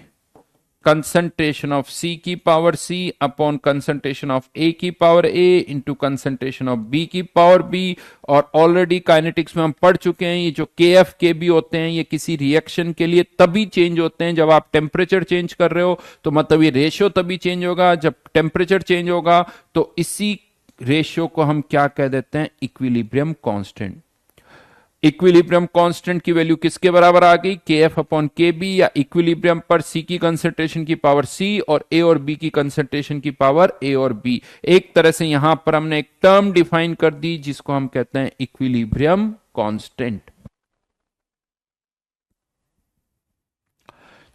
concentration of C की power C upon concentration of A की power A into concentration of B की पावर बी। और ऑलरेडी काइनेटिक्स में हम पढ़ चुके हैं ये जो के एफ के बी होते हैं ये किसी रिएक्शन के लिए तभी चेंज होते हैं जब आप टेम्परेचर चेंज कर रहे हो। तो मतलब ये रेशियो तभी चेंज होगा जब टेम्परेचर चेंज होगा। तो इसी रेशियो को हम क्या कह देते हैं, इक्विलिब्रियम कांस्टेंट। इक्विलिब्रियम कांस्टेंट की वैल्यू किसके बराबर आ गई, के एफ अपॉन के बी, या इक्विलिब्रियम पर सी की कंसंट्रेशन की पावर सी और ए और बी की कंसंट्रेशन की पावर ए और बी। एक तरह से यहां पर हमने एक टर्म डिफाइन कर दी जिसको हम कहते हैं इक्विलिब्रियम कांस्टेंट,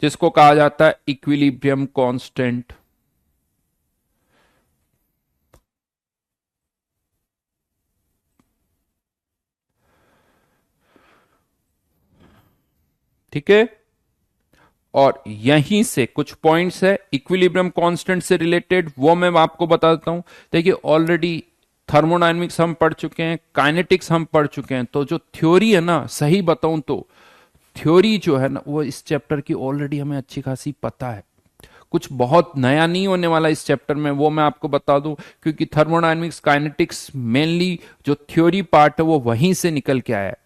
जिसको कहा जाता है इक्विलिब्रियम कांस्टेंट। ठीक है, और यहीं से कुछ पॉइंट्स है इक्विलिब्रियम कांस्टेंट से रिलेटेड, वो मैं आपको बता देता हूं। देखिए ऑलरेडी थर्मोडायनेमिक्स हम पढ़ चुके हैं, काइनेटिक्स हम पढ़ चुके हैं, तो जो थ्योरी है ना, सही बताऊं तो थ्योरी जो है ना वो इस चैप्टर की ऑलरेडी हमें अच्छी खासी पता है। कुछ बहुत नया नहीं होने वाला इस चैप्टर में, वो मैं आपको बता दूं, क्योंकि थर्मोडायनेमिक्स काइनेटिक्स मेनली जो थ्योरी पार्ट है वो वहीं से निकल के आया है।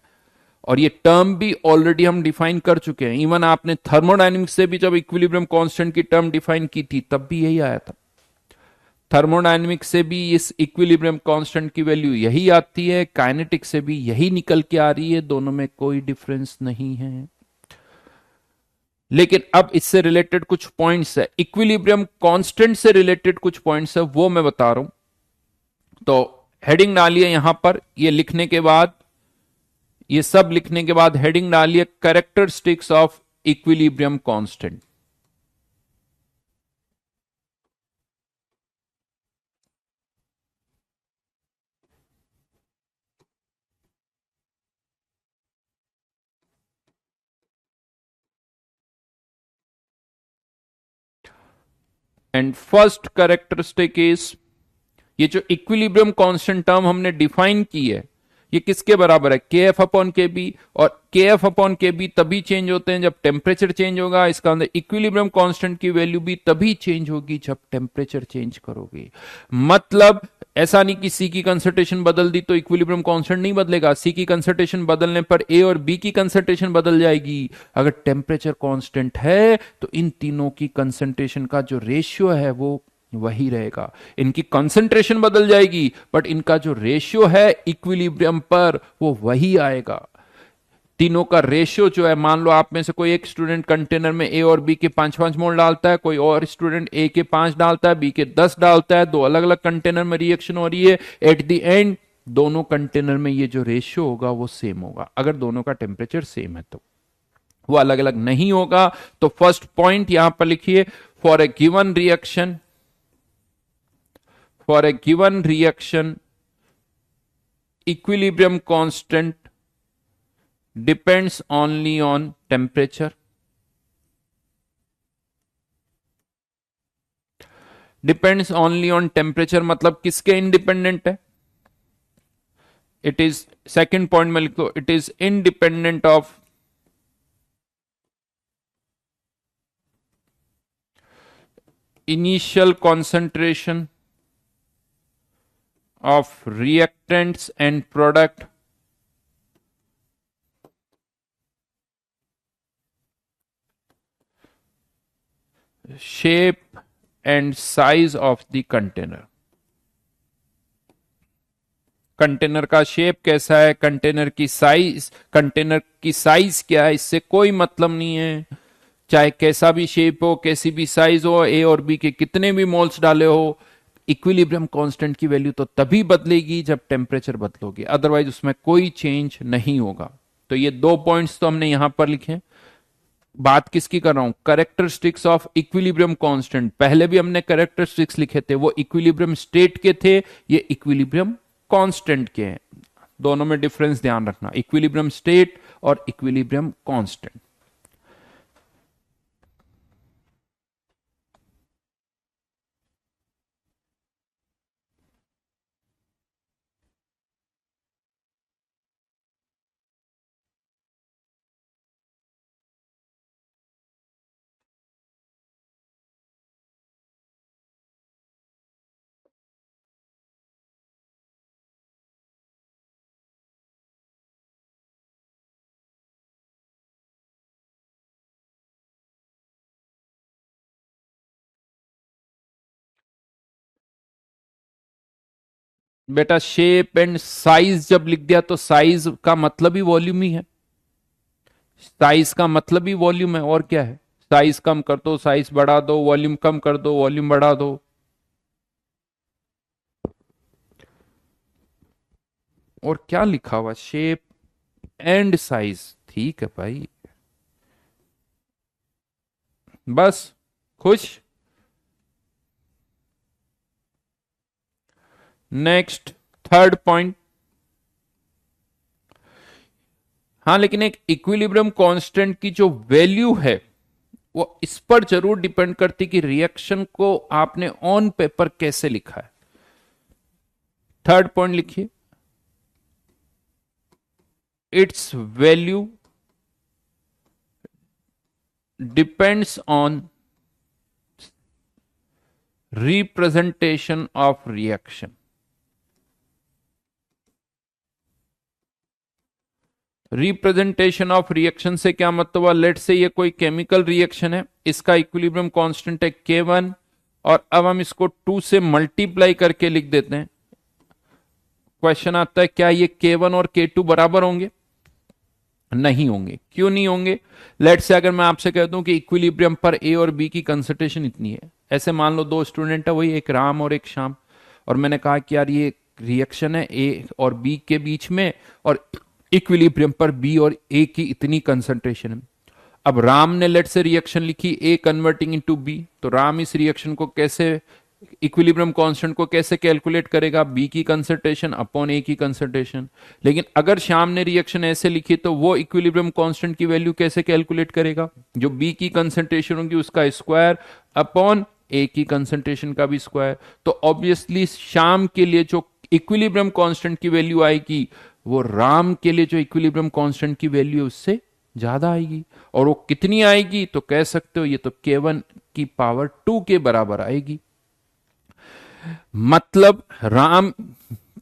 और ये टर्म भी ऑलरेडी हम डिफाइन कर चुके हैं। इवन आपने थर्मोडायनेमिक्स से भी जब इक्विलिब्रियम कांस्टेंट की टर्म डिफाइन की थी तब भी यही आया था। थर्मोडायनेमिक्स से भी इस इक्विलिब्रियम कांस्टेंट की वैल्यू यही आती है, काइनेटिक्स से भी यही निकल के आ रही है, दोनों में कोई डिफरेंस नहीं है। लेकिन अब इससे रिलेटेड कुछ पॉइंट्स है, इक्विलिब्रियम कांस्टेंट से रिलेटेड कुछ पॉइंट्स है, वो मैं बता रहा हूं। तो हेडिंग डालिए यहां पर, ये लिखने के बाद, ये सब लिखने के बाद हेडिंग डालिए characteristics of equilibrium constant. And first characteristic is, ये जो इक्विलिब्रियम कांस्टेंट टर्म हमने डिफाइन की है ये किसके बराबर है, के एफ अपॉन के बी। और के एफ अपॉन के बी तभी चेंज होते हैं जब टेम्परेचर चेंज होगा। इसका मतलब इक्विलिब्रियम कांस्टेंट की वैल्यू भी तभी चेंज होगी जब टेम्परेचर चेंज करोगे। मतलब ऐसा नहीं कि सी की कंसंट्रेशन बदल दी तो इक्विलिब्रियम कांस्टेंट नहीं बदलेगा, सी की कंसंट्रेशन बदलने पर ए और बी की कंसंट्रेशन बदल जाएगी। अगर टेम्परेचर कांस्टेंट है तो इन तीनों की कंसंट्रेशन का जो रेशियो है वो वही रहेगा। इनकी कंसंट्रेशन बदल जाएगी बट इनका जो रेशियो है इक्विलिब्रियम पर वो वही आएगा। तीनों का रेशियो जो है, मान लो आप में से कोई एक स्टूडेंट कंटेनर में ए और बी के 5-5 मोल डालता है, कोई और स्टूडेंट ए के 5 डालता है, बी के 10 डालता है, दो अलग अलग कंटेनर में रिएक्शन हो रही है। एट द एंड दोनों कंटेनर में ये जो रेशियो होगा वो सेम होगा, अगर दोनों का टेम्परेचर सेम है तो। वो अलग अलग नहीं होगा। तो फर्स्ट पॉइंट यहां पर लिखिए, for a given reaction, for a given reaction equilibrium constant depends only on temperature, depends only on temperature मतलब किसके इंडिपेंडेंट है, इट इज, सेकेंड पॉइंट में लिख दो, it is independent of initial concentration of reactants and product shape and size of the container। Container का shape कैसा है, container की साइज क्या है, इससे कोई मतलब नहीं है। चाहे कैसा भी शेप हो, कैसी भी साइज हो, ए और बी के कितने भी मोल्स डाले हो, इक्विलिब्रियम कांस्टेंट की वैल्यू तो तभी बदलेगी जब टेम्परेचर बदलोगे, अदरवाइज उसमें कोई चेंज नहीं होगा। तो ये दो पॉइंट्स तो हमने यहां पर लिखे। बात किसकी कर रहा हूं, कैरेक्टरिस्टिक्स ऑफ इक्विलिब्रियम कांस्टेंट। पहले भी हमने कैरेक्टरिस्टिक्स लिखे थे, वो इक्विलिब्रियम स्टेट के थे, ये इक्विलिब्रियम कांस्टेंट के हैं। दोनों में डिफरेंस ध्यान रखना, इक्विलिब्रियम स्टेट और इक्विलिब्रियम कांस्टेंट। बेटा शेप एंड साइज जब लिख दिया तो साइज का मतलब ही वॉल्यूम ही है, साइज का मतलब ही वॉल्यूम है, और क्या है। साइज कम कर दो, साइज बढ़ा दो, वॉल्यूम कम कर दो, वॉल्यूम बढ़ा दो। और क्या लिखा हुआ, शेप एंड साइज, ठीक है भाई, बस खुश। Next, third point. हाँ लेकिन एक इक्विलिब्रियम कांस्टेंट की जो वैल्यू है वो इस पर जरूर डिपेंड करती कि रिएक्शन को आपने ऑन पेपर कैसे लिखा है। थर्ड पॉइंट लिखिए, it's value depends on representation of reaction. Representation of reaction से क्या मतलब है, लेट से ये कोई केमिकल रिएक्शन है, इसका इक्विलिब्रियम कांस्टेंट है K1, और अब हम इसको 2 से मल्टीप्लाई करके लिख देते हैं। क्वेश्चन आता है क्या ये K1 और K2 बराबर होंगे? नहीं होंगे। क्यों नहीं होंगे? लेट से अगर मैं आपसे कह दूं कि इक्विलिब्रियम पर ए और बी की कंसंट्रेशन इतनी है, ऐसे मान लो दो स्टूडेंट है, वही एक राम और एक श्याम, और मैंने कहा कि यार ये रिएक्शन है ए और बी के बीच में, और इक्विलिब्रियम पर बी और ए की इतनी कंसंट्रेशन है। अब राम ने लेट से रिएक्शन लिखी ए कन्वर्टिंग इनटू बी, तो राम इस रिएक्शन को कैसे, इक्विलिब्रियम कांस्टेंट को कैसे कैलकुलेट करेगा, बी की कंसंट्रेशन अपॉन ए की कंसंट्रेशन। लेकिन अगर श्याम ने रिएक्शन ऐसे लिखी तो वो इक्विलिब्रियम कांस्टेंट की वैल्यू कैसे कैलकुलेट करेगा, जो बी की कंसंट्रेशन होगी उसका स्क्वायर अपॉन ए की कंसंट्रेशन का भी स्क्वायर। तो ऑब्वियसली श्याम के लिए जो इक्विलिब्रियम कांस्टेंट की वैल्यू आएगी वो राम के लिए जो इक्विलिब्रियम कांस्टेंट की वैल्यू उससे ज्यादा आएगी। और वो कितनी आएगी, तो कह सकते हो ये तो K1 की पावर 2 के बराबर आएगी। मतलब राम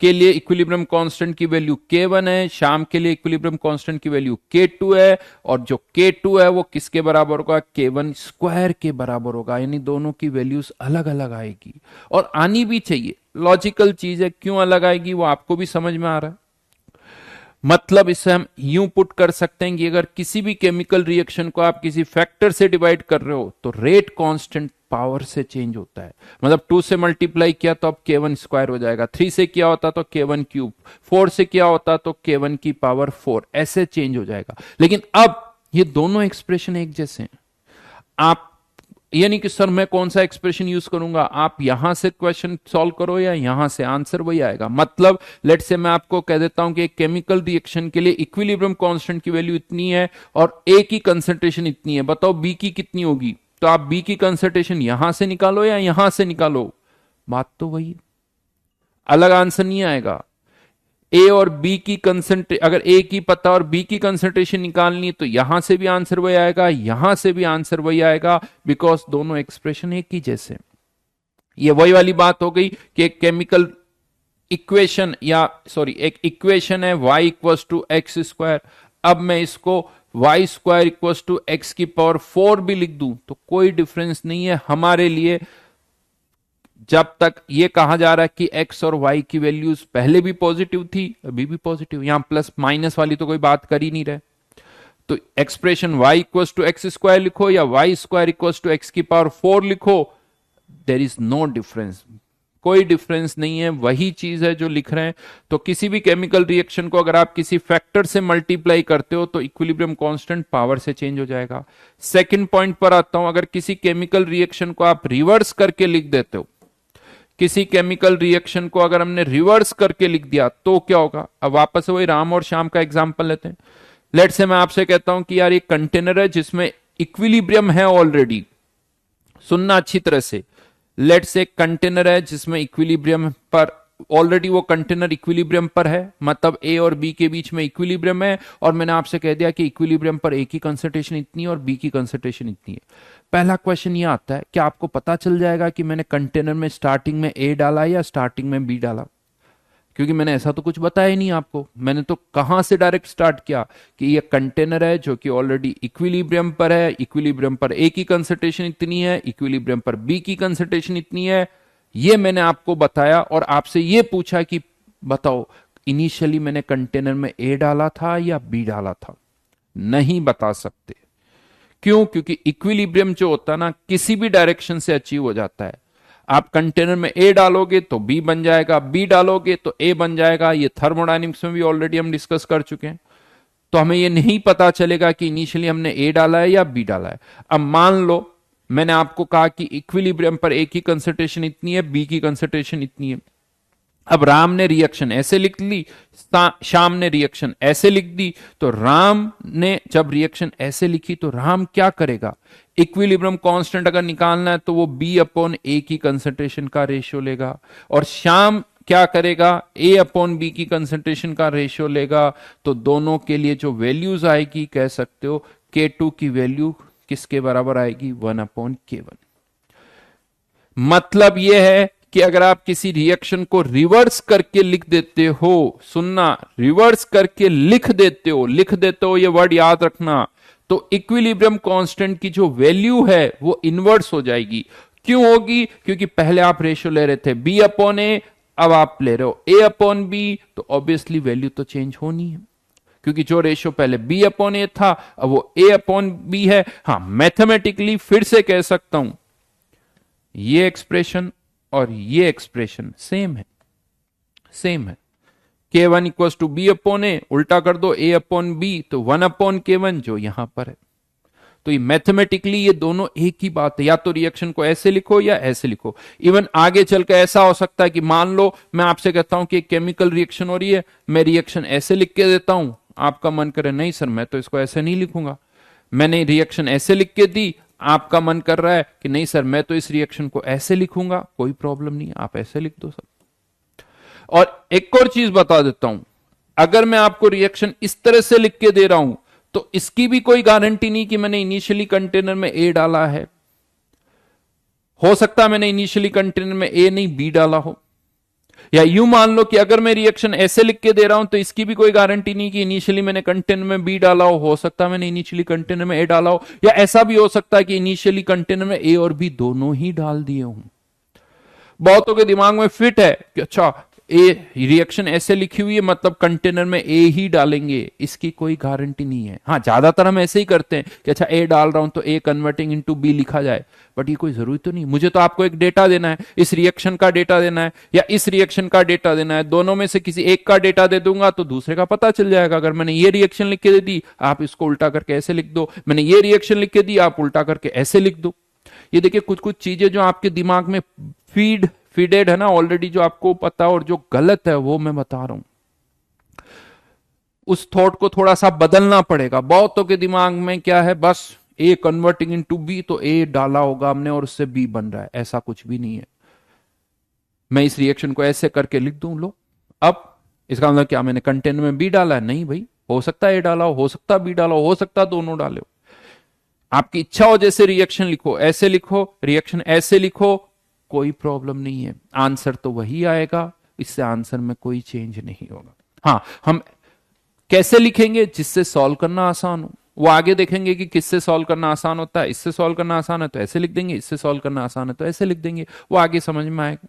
के लिए इक्विलिब्रियम कांस्टेंट की वैल्यू K1 है, श्याम के लिए इक्विलिब्रियम कांस्टेंट की वैल्यू K2 है, और जो K2 है वो किसके बराबर होगा, K1 स्क्वायर के बराबर होगा। यानी दोनों की वैल्यूज अलग अलग आएगी, और आनी भी चाहिए, लॉजिकल चीज है। क्यों अलग आएगी वो आपको भी समझ में आ रहा है। मतलब इसे हम यूं पुट कर सकते हैं कि अगर किसी भी केमिकल रिएक्शन को आप किसी फैक्टर से डिवाइड कर रहे हो तो रेट कांस्टेंट पावर से चेंज होता है। मतलब 2 से मल्टीप्लाई किया तो अब K1 स्क्वायर हो जाएगा, 3 से किया होता तो K1 क्यूब, 4 से किया होता तो K1 की पावर 4, ऐसे चेंज हो जाएगा। लेकिन अब ये दोनों एक्सप्रेशन एक जैसे हैं। आप यानी कि सर मैं कौन सा एक्सप्रेशन यूज करूंगा, आप यहां से क्वेश्चन सॉल्व करो या यहां से, आंसर वही आएगा। मतलब लेट से मैं आपको कह देता हूं कि एक केमिकल रिएक्शन के लिए इक्विलिब्रियम कांस्टेंट की वैल्यू इतनी है और ए की कंसंट्रेशन इतनी है, बताओ बी की कितनी होगी। तो आप बी की कंसंट्रेशन यहां से निकालो या यहां से निकालो, बात तो वही, अलग आंसर नहीं आएगा। ए और बी की कंसंट्रे अगर ए की पता और बी की कंसंट्रेशन निकालनी है तो यहां से भी आंसर वही आएगा, यहां से भी आंसर वही आएगा, बिकॉज दोनों एक्सप्रेशन एक ही जैसे। ये वही वाली बात हो गई कि एक केमिकल इक्वेशन एक इक्वेशन है y equals to x square. अब मैं इसको y square equals to x की पावर 4 भी लिख दूं तो कोई डिफरेंस नहीं है हमारे लिए, जब तक ये कहा जा रहा है कि x और y की वैल्यूज पहले भी पॉजिटिव थी अभी भी पॉजिटिव, यहां प्लस माइनस वाली तो कोई बात कर ही नहीं रहे। तो expression y equals to x square लिखो या y square equals to x की पावर 4 लिखो, देर इज नो डिफरेंस, कोई डिफरेंस नहीं है, वही चीज है जो लिख रहे हैं। तो किसी भी केमिकल रिएक्शन को अगर आप किसी फैक्टर से मल्टीप्लाई करते हो तो इक्विलिब्रियम कांस्टेंट पावर से चेंज हो जाएगा। सेकंड पॉइंट पर आता हूं, अगर किसी केमिकल रिएक्शन को आप रिवर्स करके लिख देते हो, किसी केमिकल रिएक्शन को अगर हमने रिवर्स करके लिख दिया तो क्या होगा। अब वापस वही राम और श्याम का एग्जांपल लेते हैं। लेट से मैं आपसे कहता हूं कि यार एक कंटेनर है जिसमें इक्विलिब्रियम है ऑलरेडी, सुनना अच्छी तरह से। लेट से एक कंटेनर है जिसमें इक्विलिब्रियम पर ऑलरेडी वो कंटेनर इक्विलिब्रियम पर है, मतलब ए और बी के बीच में इक्विलिब्रियम है, और मैंने आपसे कह दिया कि इक्विलिब्रियम पर ए की कंसंट्रेशन इतनी है और बी की कंसंट्रेशन इतनी है। पहला क्वेश्चन ये आता है क्या आपको पता चल जाएगा कि मैंने कंटेनर में स्टार्टिंग में ए डाला या स्टार्टिंग में बी डाला, क्योंकि मैंने ऐसा तो कुछ बताया ही नहीं आपको। मैंने तो कहां से डायरेक्ट स्टार्ट किया कि ये कंटेनर है जो कि ऑलरेडी इक्विलिब्रियम पर है, इक्विलिब्रियम पर ए की कंसंट्रेशन इतनी है, इक्विलिब्रियम पर बी की कंसंट्रेशन इतनी है, ये मैंने आपको बताया और आपसे ये पूछा कि बताओ इनिशियली मैंने कंटेनर में ए डाला था या बी डाला था? नहीं बता सकते। क्यों? क्योंकि इक्विलिब्रियम जो होता है ना किसी भी डायरेक्शन से अचीव हो जाता है। आप कंटेनर में ए डालोगे तो बी बन जाएगा, बी डालोगे तो ए बन जाएगा। ये थर्मोडायनेमिक्स में भी ऑलरेडी हम डिस्कस कर चुके हैं। तो हमें ये नहीं पता चलेगा कि इनिशियली हमने ए डाला है या बी डाला है। अब मान लो मैंने आपको कहा कि इक्विलिब्रियम पर ए की कंसंट्रेशन इतनी है, बी की कंसंट्रेशन इतनी है। अब राम ने रिएक्शन ऐसे लिख ली, श्याम ने रिएक्शन ऐसे लिख दी। तो राम ने जब रिएक्शन ऐसे लिखी तो राम क्या करेगा? इक्विलिब्रियम कांस्टेंट अगर निकालना है तो वो बी अपॉन ए की कंसंट्रेशन का रेशियो लेगा। और श्याम क्या करेगा? ए अपॉन बी की कंसंट्रेशन का रेशियो लेगा। तो दोनों के लिए जो वैल्यूज आएगी कह सकते हो K2 की वैल्यू किसके बराबर आएगी? 1/K1। मतलब यह है कि अगर आप किसी रिएक्शन को रिवर्स करके लिख देते हो, सुनना, रिवर्स करके लिख देते हो, ये वर्ड याद रखना, तो इक्विलिब्रियम कांस्टेंट की जो वैल्यू है वो इनवर्स हो जाएगी। क्यों होगी? क्योंकि पहले आप रेशियो ले रहे थे बी अपॉन ए, अब आप ले रहे हो ए अपॉन बी, तो ऑब्वियसली वैल्यू तो चेंज होनी है। क्योंकि जो रेशियो पहले बी अपॉन ए था अब वो ए अपॉन बी है। हाँ, मैथमेटिकली फिर से कह सकता हूं ये एक्सप्रेशन और ये एक्सप्रेशन सेम है, सेम है। K1 equal to B upon A, उल्टा कर दो ए अपॉन बी, तो 1/K1 जो यहां पर है। तो ये मैथमेटिकली ये दोनों एक ही बात है। या तो रिएक्शन को ऐसे लिखो या ऐसे लिखो। इवन आगे चलकर ऐसा हो सकता है कि मान लो मैं आपसे कहता हूं कि एक केमिकल रिएक्शन हो रही है, मैं रिएक्शन ऐसे लिख के देता हूं, आपका मन करे नहीं सर मैं तो इसको ऐसे नहीं लिखूंगा। मैंने रिएक्शन ऐसे लिख के दी, आपका मन कर रहा है कि नहीं सर मैं तो इस रिएक्शन को ऐसे लिखूंगा, कोई प्रॉब्लम नहीं, आप ऐसे लिख दो सर। और एक और चीज बता देता हूं, अगर मैं आपको रिएक्शन इस तरह से लिख के दे रहा हूं तो इसकी भी कोई गारंटी नहीं कि मैंने इनिशियली कंटेनर में ए डाला है। हो सकता है मैंने इनिशियली कंटेनर में ए नहीं बी डाला हो। या यूं मान लो कि अगर मैं रिएक्शन ऐसे लिख के दे रहा हूं तो इसकी भी कोई गारंटी नहीं कि इनिशियली मैंने कंटेनर में बी डाला हो सकता है मैंने इनिशियली कंटेनर में ए डाला हो। या ऐसा भी हो सकता है कि इनिशियली कंटेनर में ए और बी दोनों ही डाल दिए हूं। बहुतों के दिमाग में फिट है कि अच्छा ए रिएक्शन ऐसे लिखी हुई है मतलब कंटेनर में ए ही डालेंगे, इसकी कोई गारंटी नहीं है। हाँ, ज्यादातर हम ऐसे ही करते हैं कि अच्छा ए डाल रहा हूं तो ए कन्वर्टिंग इनटू बी लिखा जाए, बट ये कोई जरूरी तो नहीं। मुझे तो आपको एक डेटा देना है, इस रिएक्शन का डेटा देना है या इस रिएक्शन का डेटा देना है, दोनों में से किसी एक का डेटा दे दूंगा तो दूसरे का पता चल जाएगा। अगर मैंने ये रिएक्शन लिख के दे दी, आप इसको उल्टा करके ऐसे लिख दो, मैंने ये रिएक्शन लिख के दी, आप उल्टा करके ऐसे लिख दो। ये देखिए कुछ कुछ चीजें जो आपके दिमाग में फीडेड है ना ऑलरेडी, जो आपको पता और जो गलत है वो मैं बता रहा हूं। उस थॉट को थोड़ा सा बदलना पड़ेगा। बहुतों के दिमाग में क्या है, बस ए कन्वर्टिंग इनटू बी, तो ए डाला होगा हमने और उससे बी बन रहा है, ऐसा कुछ भी नहीं है। मैं इस रिएक्शन को ऐसे करके लिख दूं, लो अब इसका मतलब क्या मैंने कंटेनर में बी डाला है? नहीं भाई, हो सकता है ए डाला हो सकता है बी डाला हो सकता है दोनों डाले हो। आपकी इच्छा हो जैसे रिएक्शन लिखो, ऐसे लिखो, रिएक्शन ऐसे लिखो, कोई प्रॉब्लम नहीं है, आंसर तो वही आएगा, इससे आंसर में कोई चेंज नहीं होगा। हाँ, हम कैसे लिखेंगे जिससे सॉल्व करना आसान हो, वो आगे देखेंगे कि किससे सॉल्व करना आसान होता है। इससे सॉल्व करना आसान है तो ऐसे लिख देंगे, इससे सॉल्व करना आसान है तो ऐसे लिख देंगे, वो आगे समझ में आएगा।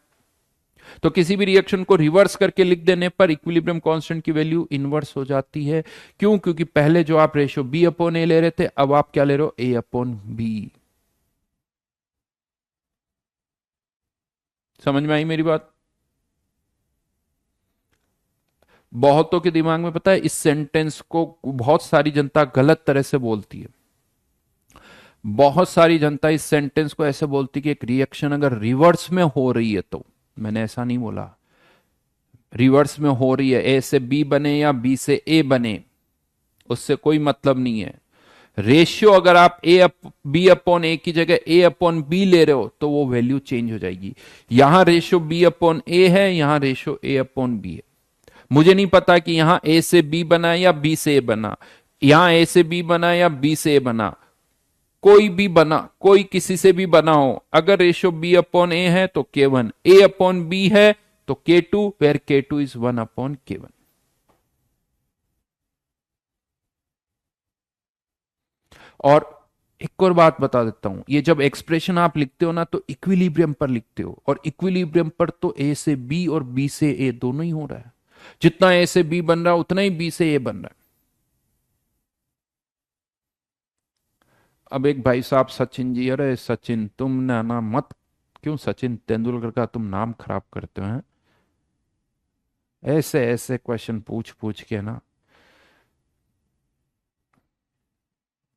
तो किसी भी रिएक्शन को रिवर्स करके लिख देने पर इक्विलिब्रियम कांस्टेंट की वैल्यू इनवर्स हो जाती है। क्यों? क्योंकि पहले जो आप रेशियो बी अपॉन ए ले रहे थे, अब आप क्या ले रहे हो? ए अपॉन बी। समझ में आई मेरी बात? बहुतों के दिमाग में पता है इस सेंटेंस को बहुत सारी जनता गलत तरह से बोलती है। बहुत सारी जनता इस सेंटेंस को ऐसे बोलती कि एक रिएक्शन अगर रिवर्स में हो रही है, तो मैंने ऐसा नहीं बोला। रिवर्स में हो रही है, ए से बी बने या बी से ए बने, उससे कोई मतलब नहीं है। रेशियो अगर आप बी अपॉन ए की जगह ए अपॉन बी ले रहे हो तो वो वैल्यू चेंज हो जाएगी। यहां रेशियो बी अपॉन ए है, यहां रेशियो ए अपॉन बी है। मुझे नहीं पता कि यहां ए से बी बना या बी से ए बना, यहां ए से बी बना या बी से ए बना, कोई भी बना, कोई किसी से भी बना हो, अगर रेशियो बी अपॉन ए है तो K1, ए अपॉन बी है तो K2, where K2 is 1/K1। और एक और बात बता देता हूं, ये जब एक्सप्रेशन आप लिखते हो ना तो इक्विलिब्रियम पर लिखते हो, और इक्विलिब्रियम पर तो ए से बी और बी से ए दोनों ही हो रहा है। जितना ए से बी बन रहा है उतना ही बी से ए बन रहा है। अब एक भाई साहब सचिन जी, अरे सचिन तुम ना मत, क्यों सचिन तेंदुलकर का तुम नाम खराब करते हो हैं? ऐसे ऐसे क्वेश्चन पूछ पूछ के ना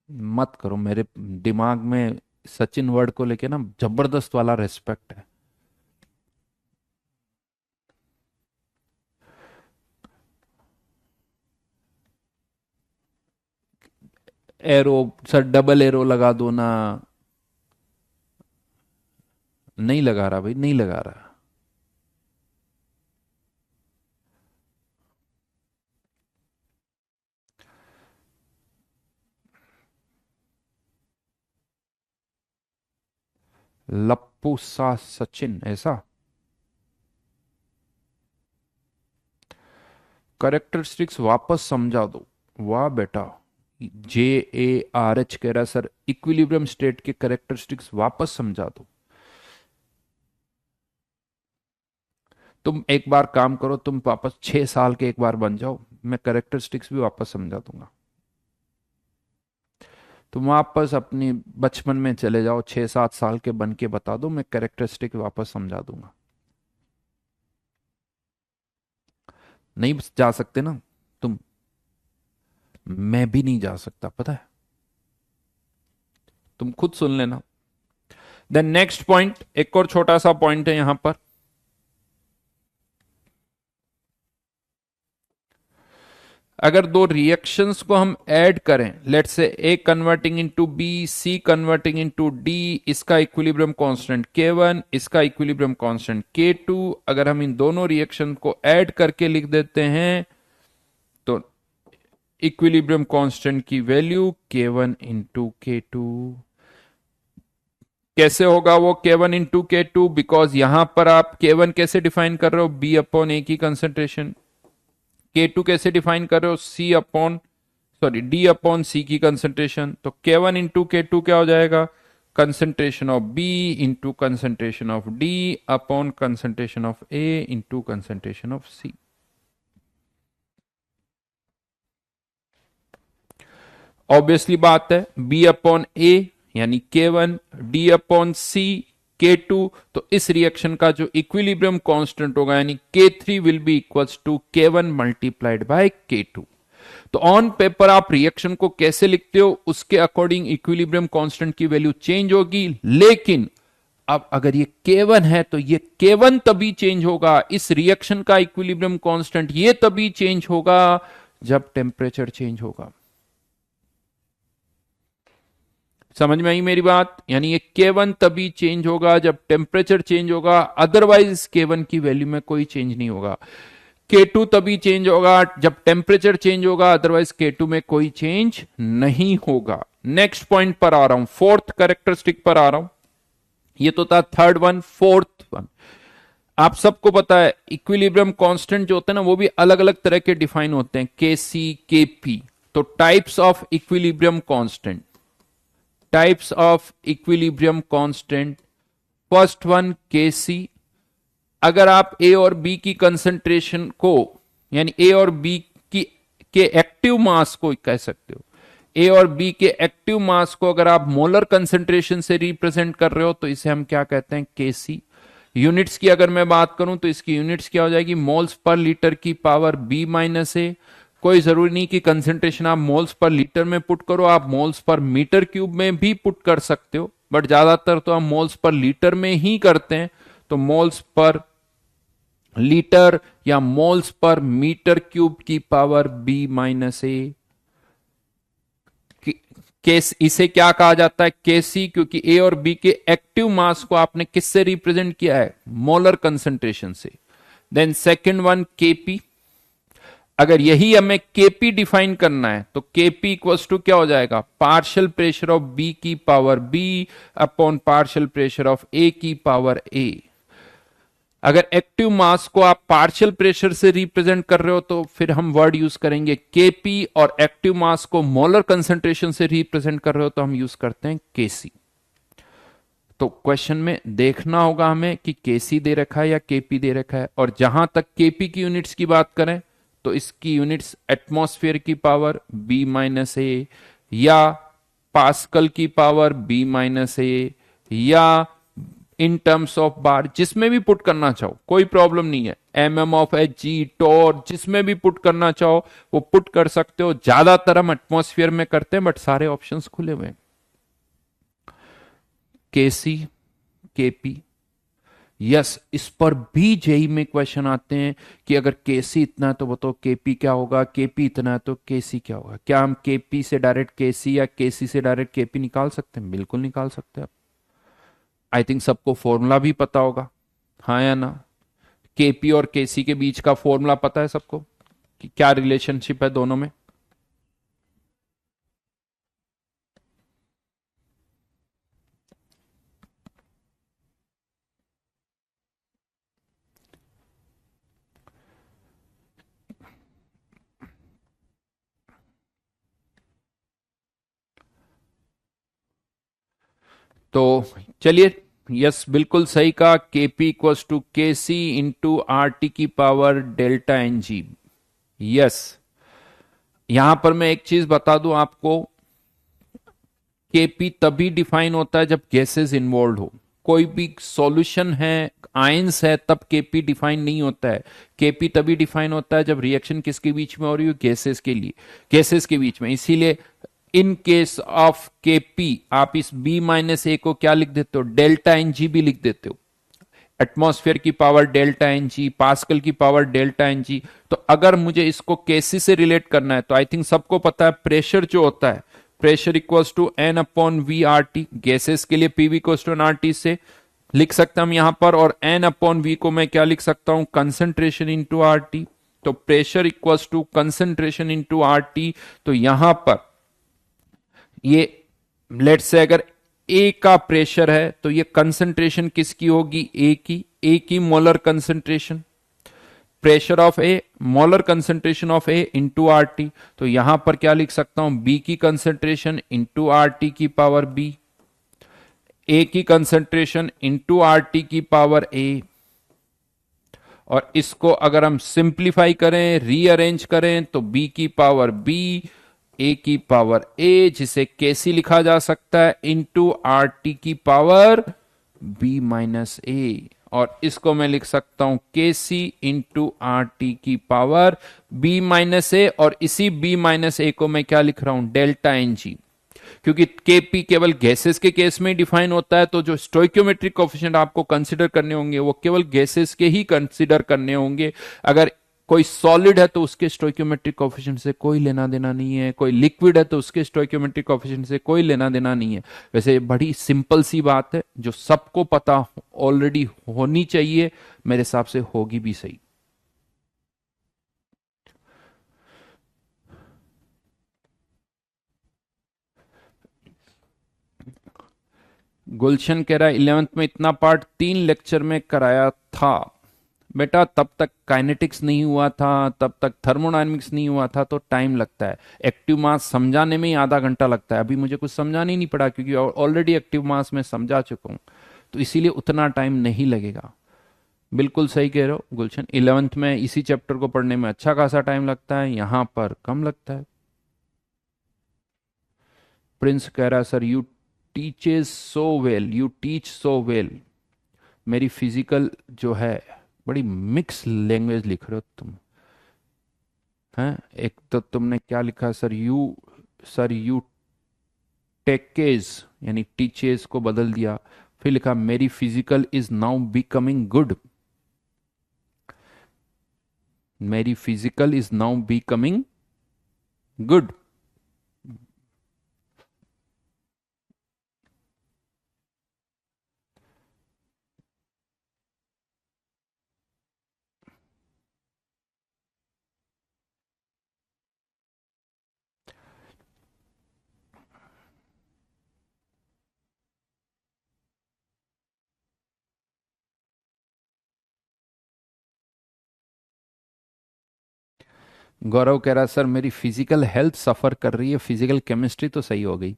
मत करो। मेरे दिमाग में सचिन वर्ड को लेके ना जबरदस्त वाला रेस्पेक्ट है। एरो सर, डबल एरो लगा दो ना। नहीं लगा रहा भाई, नहीं लगा रहा। लप्पू सा सचिन ऐसा। करेक्टरिस्टिक्स वापस समझा दो। वाह बेटा। JARH कह रहा है सर, इक्विलिब्रियम स्टेट के करेक्टरिस्टिक्स वापस समझा दो। तुम एक बार काम करो, तुम वापस 6 साल के एक बार बन जाओ, मैं करेक्टरिस्टिक्स भी वापस समझा दूंगा। तुम वापस अपनी बचपन में चले जाओ, 6-7 साल के बन के बता दो, मैं करेक्टरिस्टिक वापस समझा दूंगा। नहीं जा सकते ना तुम? मैं भी नहीं जा सकता, पता है। तुम खुद सुन लेना। देन नेक्स्ट पॉइंट, एक और छोटा सा पॉइंट है यहां पर। अगर दो रिएक्शंस को हम ऐड करें, let's say A converting into B, C converting into D, इसका इक्विलिब्रियम कांस्टेंट K1, इसका इक्विलिब्रियम कांस्टेंट K2, अगर हम इन दोनों रिएक्शन को ऐड करके लिख देते हैं तो इक्विलिब्रियम कांस्टेंट की वैल्यू K1 इंटू K2। कैसे होगा वो K1 इंटू K2? बिकॉज यहां पर आप K1 कैसे डिफाइन कर रहे हो? B अपॉन ए की कंसेंट्रेशन। K2 कैसे डिफाइन कर रहे हो? D अपॉन सी की कंसेंट्रेशन। तो K1 इंटू K2 क्या हो जाएगा? Concentration of B into concentration of D upon concentration of A into concentration of C। Obviously बात है, B अपॉन A यानी K1, D upon C K2, तो इस रिएक्शन का जो इक्विलिब्रियम कांस्टेंट होगा यानी K3 will be equals to K1 multiplied by K2। तो ऑन पेपर आप रिएक्शन को कैसे लिखते हो उसके अकॉर्डिंग इक्विलिब्रियम कांस्टेंट की वैल्यू चेंज होगी, लेकिन अब अगर ये K1 है तो ये K1 तभी चेंज होगा, इस रिएक्शन का इक्विलिब्रियम कांस्टेंट ये तभी चेंज होगा जब टेम्परेचर चेंज होगा। समझ में आई मेरी बात? यानी ये K1 तभी चेंज होगा जब टेम्परेचर चेंज होगा, अदरवाइज K1 की वैल्यू में कोई चेंज नहीं होगा। K2 तभी चेंज होगा जब टेम्परेचर चेंज होगा, अदरवाइज K2 में कोई चेंज नहीं होगा। नेक्स्ट पॉइंट पर आ रहा हूं, फोर्थ कैरेक्टरिस्टिक पर आ रहा हूं। ये तो था थर्ड वन, फोर्थ वन आप सबको पता है इक्विलिब्रियम कांस्टेंट जो होते हैं ना वो भी अलग अलग तरह के डिफाइन होते हैं, KC KP। तो types of equilibrium constant, types of equilibrium constant, first one KC। अगर आप ए और बी की कंसंट्रेशन को यानी ए और बी की के एक्टिव मास को कह सकते हो, ए और बी के एक्टिव मास को अगर आप मोलर कंसंट्रेशन से रिप्रेजेंट कर रहे हो तो इसे हम क्या कहते हैं? KC। यूनिट्स की अगर मैं बात करूं तो इसकी यूनिट्स क्या हो जाएगी? मोल्स पर लीटर की पावर B माइनस ए। कोई जरूरी नहीं कि कंसंट्रेशन आप मोल्स पर लीटर में पुट करो, आप मोल्स पर मीटर क्यूब में भी पुट कर सकते हो, बट ज्यादातर तो हम मोल्स पर लीटर में ही करते हैं। तो मोल्स पर लीटर या मोल्स पर मीटर क्यूब की पावर B माइनस ए। केस इसे क्या कहा जाता है? KC, क्योंकि ए और बी के एक्टिव मास को आपने किससे रिप्रेजेंट किया है? मोलर कंसंट्रेशन से। Then second one KP। अगर यही हमें KP डिफाइन करना है तो KP इक्वल्स टू क्या हो जाएगा? पार्शियल प्रेशर ऑफ B की power B upon partial pressure of A की पावर A। अगर एक्टिव मास को आप पार्शियल प्रेशर से रिप्रेजेंट कर रहे हो तो फिर हम वर्ड यूज करेंगे KP, और एक्टिव मास को मोलर कंसंट्रेशन से रिप्रेजेंट कर रहे हो तो हम यूज करते हैं KC। तो क्वेश्चन में देखना होगा हमें कि केसी दे रखा है या केपी दे रखा है, और जहां तक केपी की यूनिट्स की बात करें तो इसकी यूनिट्स एटमॉस्फेयर की पावर बी माइनस ए, या पास्कल की पावर बी माइनस ए, या इन टर्म्स ऑफ बार, जिसमें भी पुट करना चाहो कोई प्रॉब्लम नहीं है, M of H G torr, जिसमें भी पुट करना चाहो वो पुट कर सकते हो। ज्यादातर हम एटमॉस्फेयर में करते हैं, बट सारे ऑप्शंस खुले हुए हैं। केसी, केपी, यस, इस पर भी जेई में क्वेश्चन आते हैं कि अगर केसी इतना है तो बताओ केपी क्या होगा, केपी इतना है तो केसी क्या होगा। क्या हम केपी से डायरेक्ट केसी या केसी से डायरेक्ट केपी निकाल सकते हैं? बिल्कुल निकाल सकते हैं। आई थिंक सबको फॉर्मूला भी पता होगा, हाँ या ना? केपी और केसी के बीच का फॉर्मूला पता है सबको कि क्या रिलेशनशिप है दोनों में? तो चलिए, यस बिल्कुल सही कहा, KP equals to K C into R T की power delta N G. Yes, यहां पर मैं एक चीज बता दूं आपको, केपी तभी डिफाइन होता है जब गैसेस इन्वॉल्व हो। कोई भी सॉल्यूशन है, आयंस है, तब केपी डिफाइन नहीं होता है। केपी तभी डिफाइन होता है जब रिएक्शन किसके बीच में हो रही हो, गैसेस के लिए, गैसेस के बीच में। इसीलिए इन केस ऑफ केपी आप इस बी माइनस ए को क्या लिख देते हो, डेल्टा एन जी भी लिख देते हो। एटमॉस्फेयर की power delta N G, pascal की पावर डेल्टा एन जी। तो अगर मुझे इसको केसी से रिलेट करना है तो आई थिंक सबको पता है प्रेशर जो होता है, pressure equals to N upon V R T. Gases के लिए PV equals to N R T से लिख सकता हम यहां पर, और एन अपॉन वी को मैं क्या लिख सकता हूं, कंसंट्रेशन इंटू आर टी। तो pressure equals to concentration into R T. तो यहां पर ये लेट से अगर ए का प्रेशर है तो ये कंसंट्रेशन किसकी होगी, ए की, ए की molar concentration, pressure of A, molar concentration of A into R T. तो यहां पर क्या लिख सकता हूं, बी की कंसंट्रेशन इंटू आर टी की पावर बी, ए की कंसंट्रेशन इंटू आर टी की पावर ए। और इसको अगर हम सिंप्लीफाई करें, रीअरेंज करें, तो बी की पावर बी, ए की पावर ए, जिसे कैसी लिखा जा सकता है, इंटू आर टी की पावर बी माइनस ए। और इसको मैं लिख सकता हूं के सी इंटू आर टी की पावर बी माइनस ए, और इसी बी माइनस ए को मैं क्या लिख रहा हूं, डेल्टा एन जी। क्योंकि केपी केवल गैसेस के केस में डिफाइन होता है, तो जो स्टोइक्योमेट्रिक कोफिशिएंट आपको कंसीडर करने होंगे वो केवल गैसेस के ही कंसीडर करने होंगे। अगर कोई सॉलिड है तो उसके स्टोइक्योमेट्रिक कोफिशिएंट से कोई लेना देना नहीं है, कोई लिक्विड है तो उसके स्टोइक्योमेट्रिक कोफिशिएंट से कोई लेना देना नहीं है। वैसे बड़ी सिंपल सी बात है जो सबको पता ऑलरेडी होनी चाहिए, मेरे हिसाब से होगी भी सही। गुलशन कह रहा है 11th में इतना पार्ट 3 लेक्चर में कराया था बेटा, तब तक काइनेटिक्स नहीं हुआ था, तब तक थर्मोडायनेमिक्स नहीं हुआ था, तो टाइम लगता है। एक्टिव मास समझाने में ही आधा घंटा लगता है। अभी मुझे कुछ समझाने ही नहीं पड़ा क्योंकि ऑलरेडी एक्टिव मास में समझा चुका हूं, तो इसीलिए उतना टाइम नहीं लगेगा। बिल्कुल सही कह रहे हो गुलशन, 11th में इसी चैप्टर को पढ़ने में अच्छा खासा टाइम लगता है, यहां पर कम लगता है। प्रिंस कह रहा है sir you teaches so well, you teach so well. मेरी फिजिकल जो है, बड़ी मिक्स लैंग्वेज लिख रहे हो तुम, हैं? एक तो तुमने क्या लिखा सर, यू टेकेज यानी टीचेस को बदल दिया, फिर लिखा मेरी physical is now becoming good, मेरी physical is now becoming good. Gaurav कह रहा सर मेरी फिजिकल हेल्थ सफर कर रही है, फिजिकल केमिस्ट्री तो सही हो गई।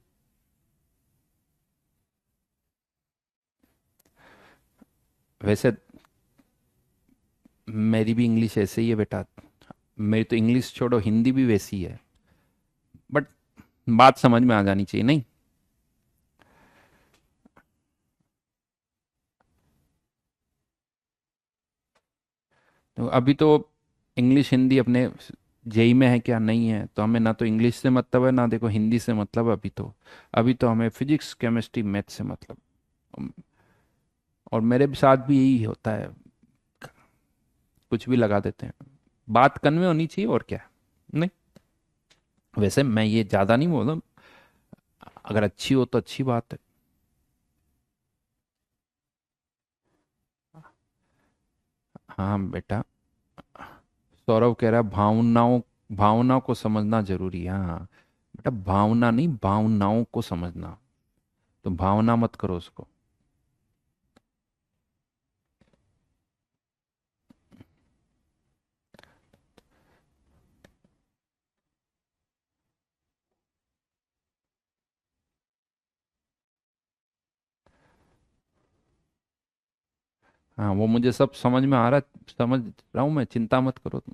वैसे मेरी भी इंग्लिश ऐसे ही है बेटा, मेरी तो इंग्लिश छोड़ो हिंदी भी वैसी है, बट बात समझ में आ जानी चाहिए नहीं। तो अभी तो इंग्लिश हिंदी अपने जेई में है क्या नहीं है, तो हमें ना तो इंग्लिश से मतलब है ना देखो हिंदी से मतलब है। अभी तो हमें फिजिक्स केमिस्ट्री मैथ से मतलब। और मेरे भी साथ भी यही होता है, कुछ भी लगा देते हैं, बात कन्वे होनी चाहिए और क्या। नहीं, वैसे मैं ये ज्यादा नहीं बोल रहा, अगर अच्छी हो तो अच्छी बात है। हाँ बेटा, सौरव कह रहा है भावनाओं, भावना को समझना जरूरी है। हाँ बेटा, भावना नहीं भावनाओं को समझना, तो भावना मत करो उसको। हाँ वो मुझे सब समझ में आ रहा है, समझ रहा हूँ मैं, चिंता मत करो तुम।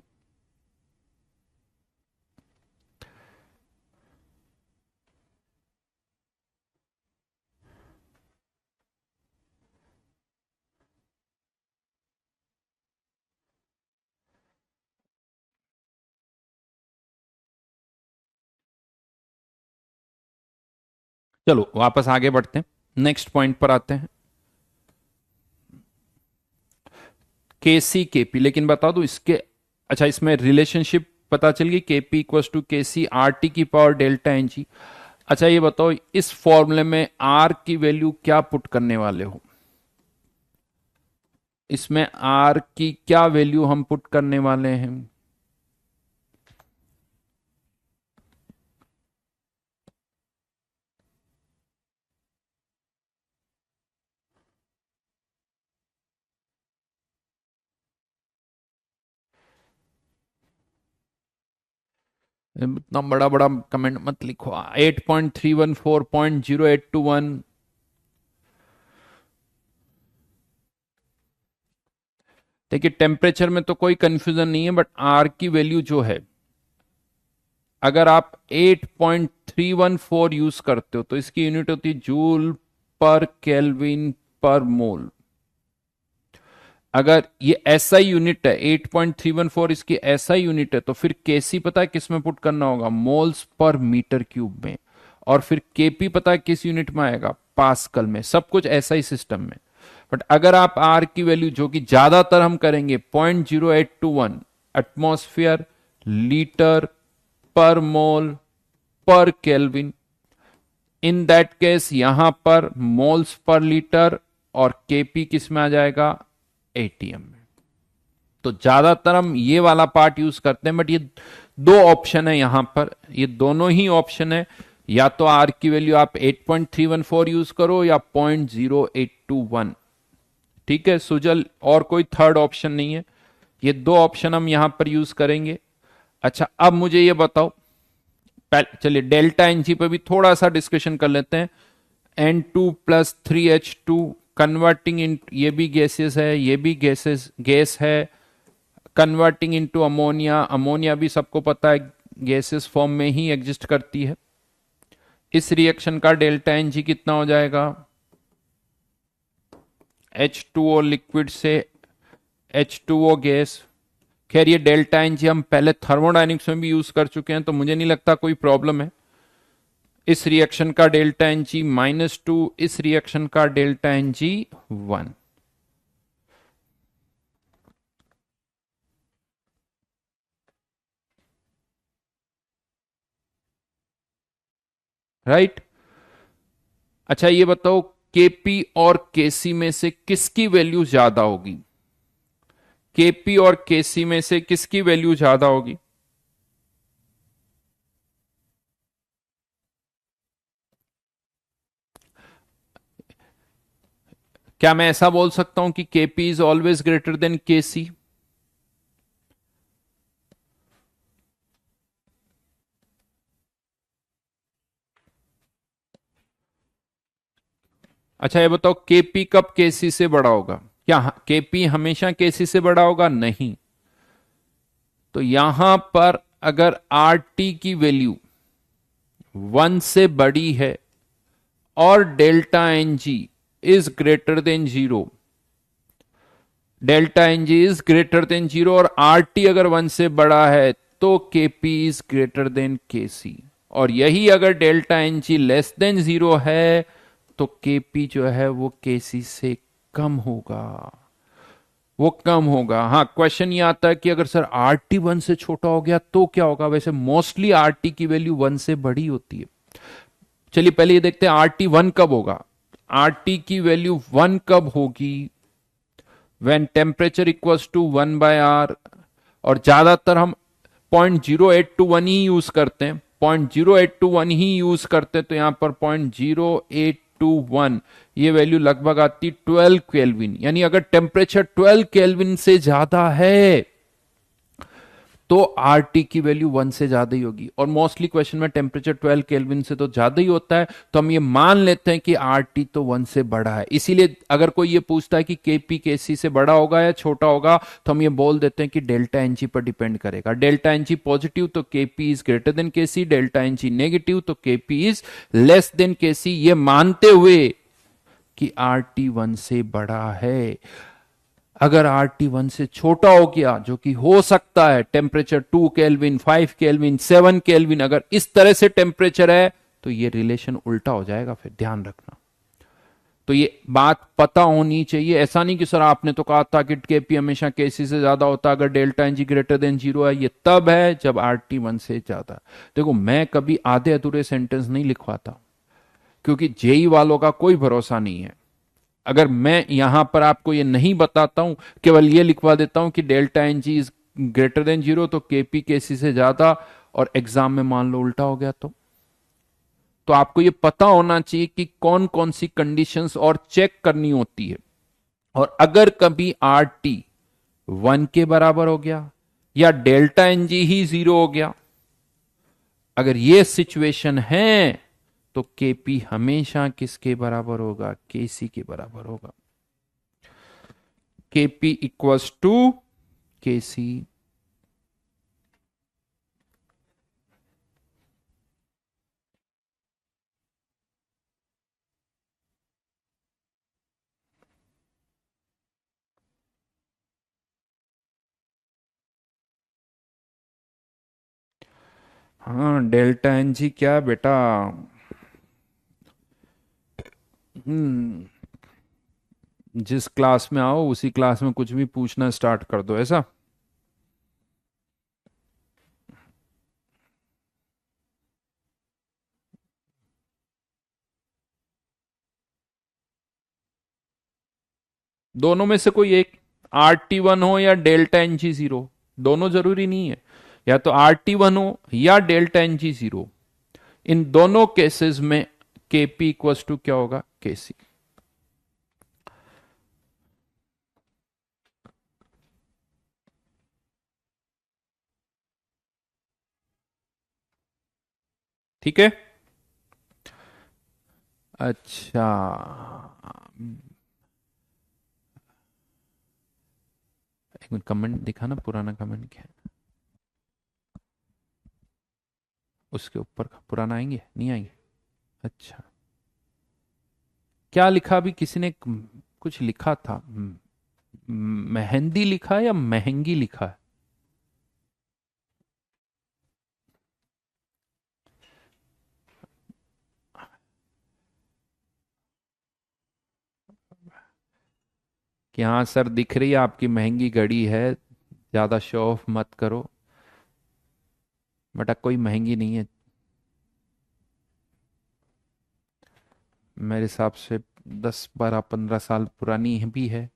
चलो वापस आगे बढ़ते हैं, नेक्स्ट पॉइंट पर आते हैं। केसी केपी, लेकिन बता दो इसके, अच्छा इसमें रिलेशनशिप पता चल गई, KP equal to K C R T की पावर डेल्टा एन जी। अच्छा ये बताओ इस फॉर्मूले में आर की वैल्यू क्या पुट करने वाले हो, इसमें आर की क्या वैल्यू हम पुट करने वाले हैं। इतना बड़ा बड़ा कमेंट मत लिखो, 8.314.0821। देखिए टेम्परेचर में तो कोई कंफ्यूजन नहीं है, बट आर की वैल्यू जो है, अगर आप 8.314 यूज करते हो तो इसकी यूनिट होती है जूल पर केल्विन पर मोल। अगर ये एसआई यूनिट है, 8.314 इसकी एसआई यूनिट है, तो फिर केसी पता है किस में पुट करना होगा, मोल्स पर मीटर क्यूब में। और फिर केपी पता है किस यूनिट में आएगा, पास्कल में। सब कुछ एसआई सिस्टम में। बट अगर आप आर की वैल्यू जो कि ज्यादातर हम करेंगे 0.0821 एटमॉस्फेयर लीटर पर मोल पर केल्विन, इन दैट केस यहां पर मोल्स पर लीटर और केपी किस में आ जाएगा, एटीएम में। तो ज्यादातर हम ये वाला पार्ट यूज करते हैं, बट ये दो ऑप्शन है यहां पर, ये दोनों ही ऑप्शन है। या तो आर की वैल्यू आप 8.314 यूज करो या 0.0821। ठीक है सुजल, और कोई थर्ड ऑप्शन नहीं है, ये दो ऑप्शन हम यहां पर यूज करेंगे। अच्छा अब मुझे ये बताओ, चलिए डेल्टा एन जी पे भी थोड़ा सा डिस्कशन कर लेते हैं। N2 + 3H2 कन्वर्टिंग इन, ये भी गैसेस है, ये भी गैस है, कन्वर्टिंग इनटू अमोनिया। अमोनिया भी सबको पता है गैसेस फॉर्म में ही एग्जिस्ट करती है। इस रिएक्शन का डेल्टा एन जी कितना हो जाएगा, H2O लिक्विड से H2O गैस। खैर ये डेल्टा एन जी हम पहले थर्मोडाइनिक्स में भी यूज कर चुके हैं, तो मुझे नहीं लगता कोई प्रॉब्लम है। इस रिएक्शन का डेल्टा एन जी -2, इस रिएक्शन का डेल्टा एन जी 1। राइट। अच्छा ये बताओ केपी और केसी में से किसकी वैल्यू ज्यादा होगी, केपी और केसी में से किसकी वैल्यू ज्यादा होगी। क्या मैं ऐसा बोल सकता हूं कि KP is always greater than KC. अच्छा ये बताओ केपी कब केसी से बड़ा होगा, क्या केपी हमेशा केसी से बड़ा होगा? नहीं। तो यहां पर अगर आर टी की वैल्यू 1 से बड़ी है और delta N G is greater than 0, delta N G is greater than 0 और आर टी अगर 1 से बड़ा है तो KP is greater than KC, और यही अगर delta N G less than 0 है तो केपी जो है वो केसी से कम होगा, वो कम होगा। हाँ, क्वेश्चन ये आता है कि अगर सर आर टी 1 से छोटा हो गया तो क्या होगा? वैसे मोस्टली आर टी की वैल्यू 1 से बड़ी होती है। चलिए पहले ये देखते हैं आर टी 1 कब होगा। आर टी की वैल्यू 1 कब होगी? When temperature equals to 1/r, और ज्यादातर हम 0.0821 ही यूज करते हैं, 0.0821 ही यूज करते हैं, तो यहां पर 0.0821 ये वैल्यू लगभग आती 12 केल्विन, यानी अगर टेम्परेचर 12 केल्विन से ज्यादा है तो आर टी की वैल्यू 1 से ज्यादा ही होगी, और मोस्टली क्वेश्चन में टेम्परेचर 12 केल्विन से तो ज्यादा ही होता है, तो हम ये मान लेते हैं कि आर टी तो 1 से बड़ा है। इसीलिए अगर कोई ये पूछता है कि केपी केसी से बड़ा होगा या छोटा होगा, तो हम ये बोल देते हैं कि डेल्टा एनजी पर डिपेंड करेगा। डेल्टा एनजी पॉजिटिव तो KP is greater than KC, delta NG negative तो KP is less than KC, ये मानते हुए कि आर टी 1 से बड़ा है। अगर आर टी 1 से छोटा हो गया, जो कि हो सकता है, टेम्परेचर 2 केल्विन, 5 केल्विन, 7 केल्विन, अगर इस तरह से टेम्परेचर है तो ये रिलेशन उल्टा हो जाएगा, फिर ध्यान रखना। तो ये बात पता होनी चाहिए। ऐसा नहीं कि सर आपने तो कहा था कि केपी हमेशा केसी से ज्यादा होता अगर डेल्टा एनजी ग्रेटर देन 0 है, ये तब है जब आर टी 1 से ज्यादा। देखो मैं कभी आधे अधूरे सेंटेंस नहीं लिखवाता, क्योंकि जेई वालों का कोई भरोसा नहीं है। अगर मैं यहां पर आपको ये नहीं बताता हूं, केवल ये लिखवा देता हूं कि delta N G is greater than 0 तो केपी केसी से ज्यादा, और एग्जाम में मान लो उल्टा हो गया तो आपको ये पता होना चाहिए कि कौन कौन सी कंडीशंस और चेक करनी होती है। और अगर कभी आर टी 1 के बराबर हो गया या डेल्टा एन जी ही 0 हो गया, अगर ये सिचुएशन है तो केपी हमेशा किसके बराबर होगा? केसी के बराबर होगा। केपी इक्वल्स टू केसी। हाँ, डेल्टा एन जी क्या बेटा? हम्म, जिस क्लास में आओ उसी क्लास में कुछ भी पूछना स्टार्ट कर दो, ऐसा। दोनों में से कोई एक, आर टी 1 हो या डेल्टा एन जी 0, दोनों जरूरी नहीं है। या तो आर टी 1 हो या डेल्टा एन जी 0, इन दोनों केसेस में केपी इक्वल्स टू क्या होगा? केसी। ठीक है। अच्छा, एक मिनट, कमेंट दिखाना, पुराना कमेंट क्या है? उसके ऊपर का पुराना आएंगे, नहीं आएंगे? अच्छा, क्या लिखा? अभी किसी ने कुछ लिखा था, मेहंदी लिखा है या महंगी लिखा है? कि हाँ सर दिख रही है आपकी महंगी घड़ी है, ज्यादा शो ऑफ मत करो। बेटा कोई महंगी नहीं है, मेरे हिसाब से 10 12 15 साल पुरानी भी है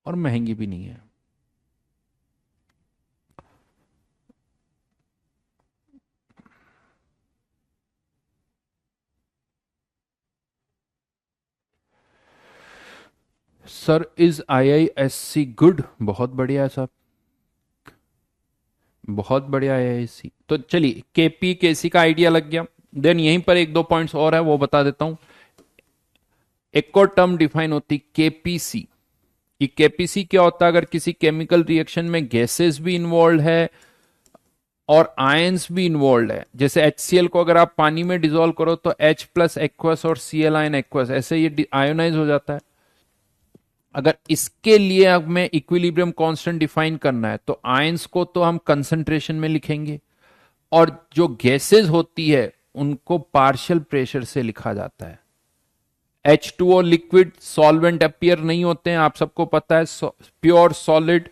और महंगी भी नहीं है। Sir is IISc good? बहुत बढ़िया सर, बहुत बढ़िया आईआईएससी। तो चलिए केपी केसी का आइडिया लग गया। देन यहीं पर एक दो पॉइंट्स और है वो बता देता हूं। एक और टर्म डिफाइन होती केपीसी। ये केपीसी क्या होता है? अगर किसी केमिकल रिएक्शन में गैसेस भी इन्वॉल्व है और आयंस भी इन्वॉल्व है, जैसे HCl को अगर आप पानी में डिसॉल्व करो तो H प्लस एक्वस और Cl आयन एक्वस, ऐसे ये आयोनाइज हो जाता है। अगर इसके लिए हमें इक्विलिब्रियम कांस्टेंट डिफाइन करना है तो आयंस को तो हम कंसंट्रेशन में लिखेंगे, और जो गैसेस होती है उनको पार्शियल प्रेशर से लिखा जाता है। H2O लिक्विड सॉल्वेंट अपीयर नहीं होते हैं, आप सबको पता है। प्योर सॉलिड,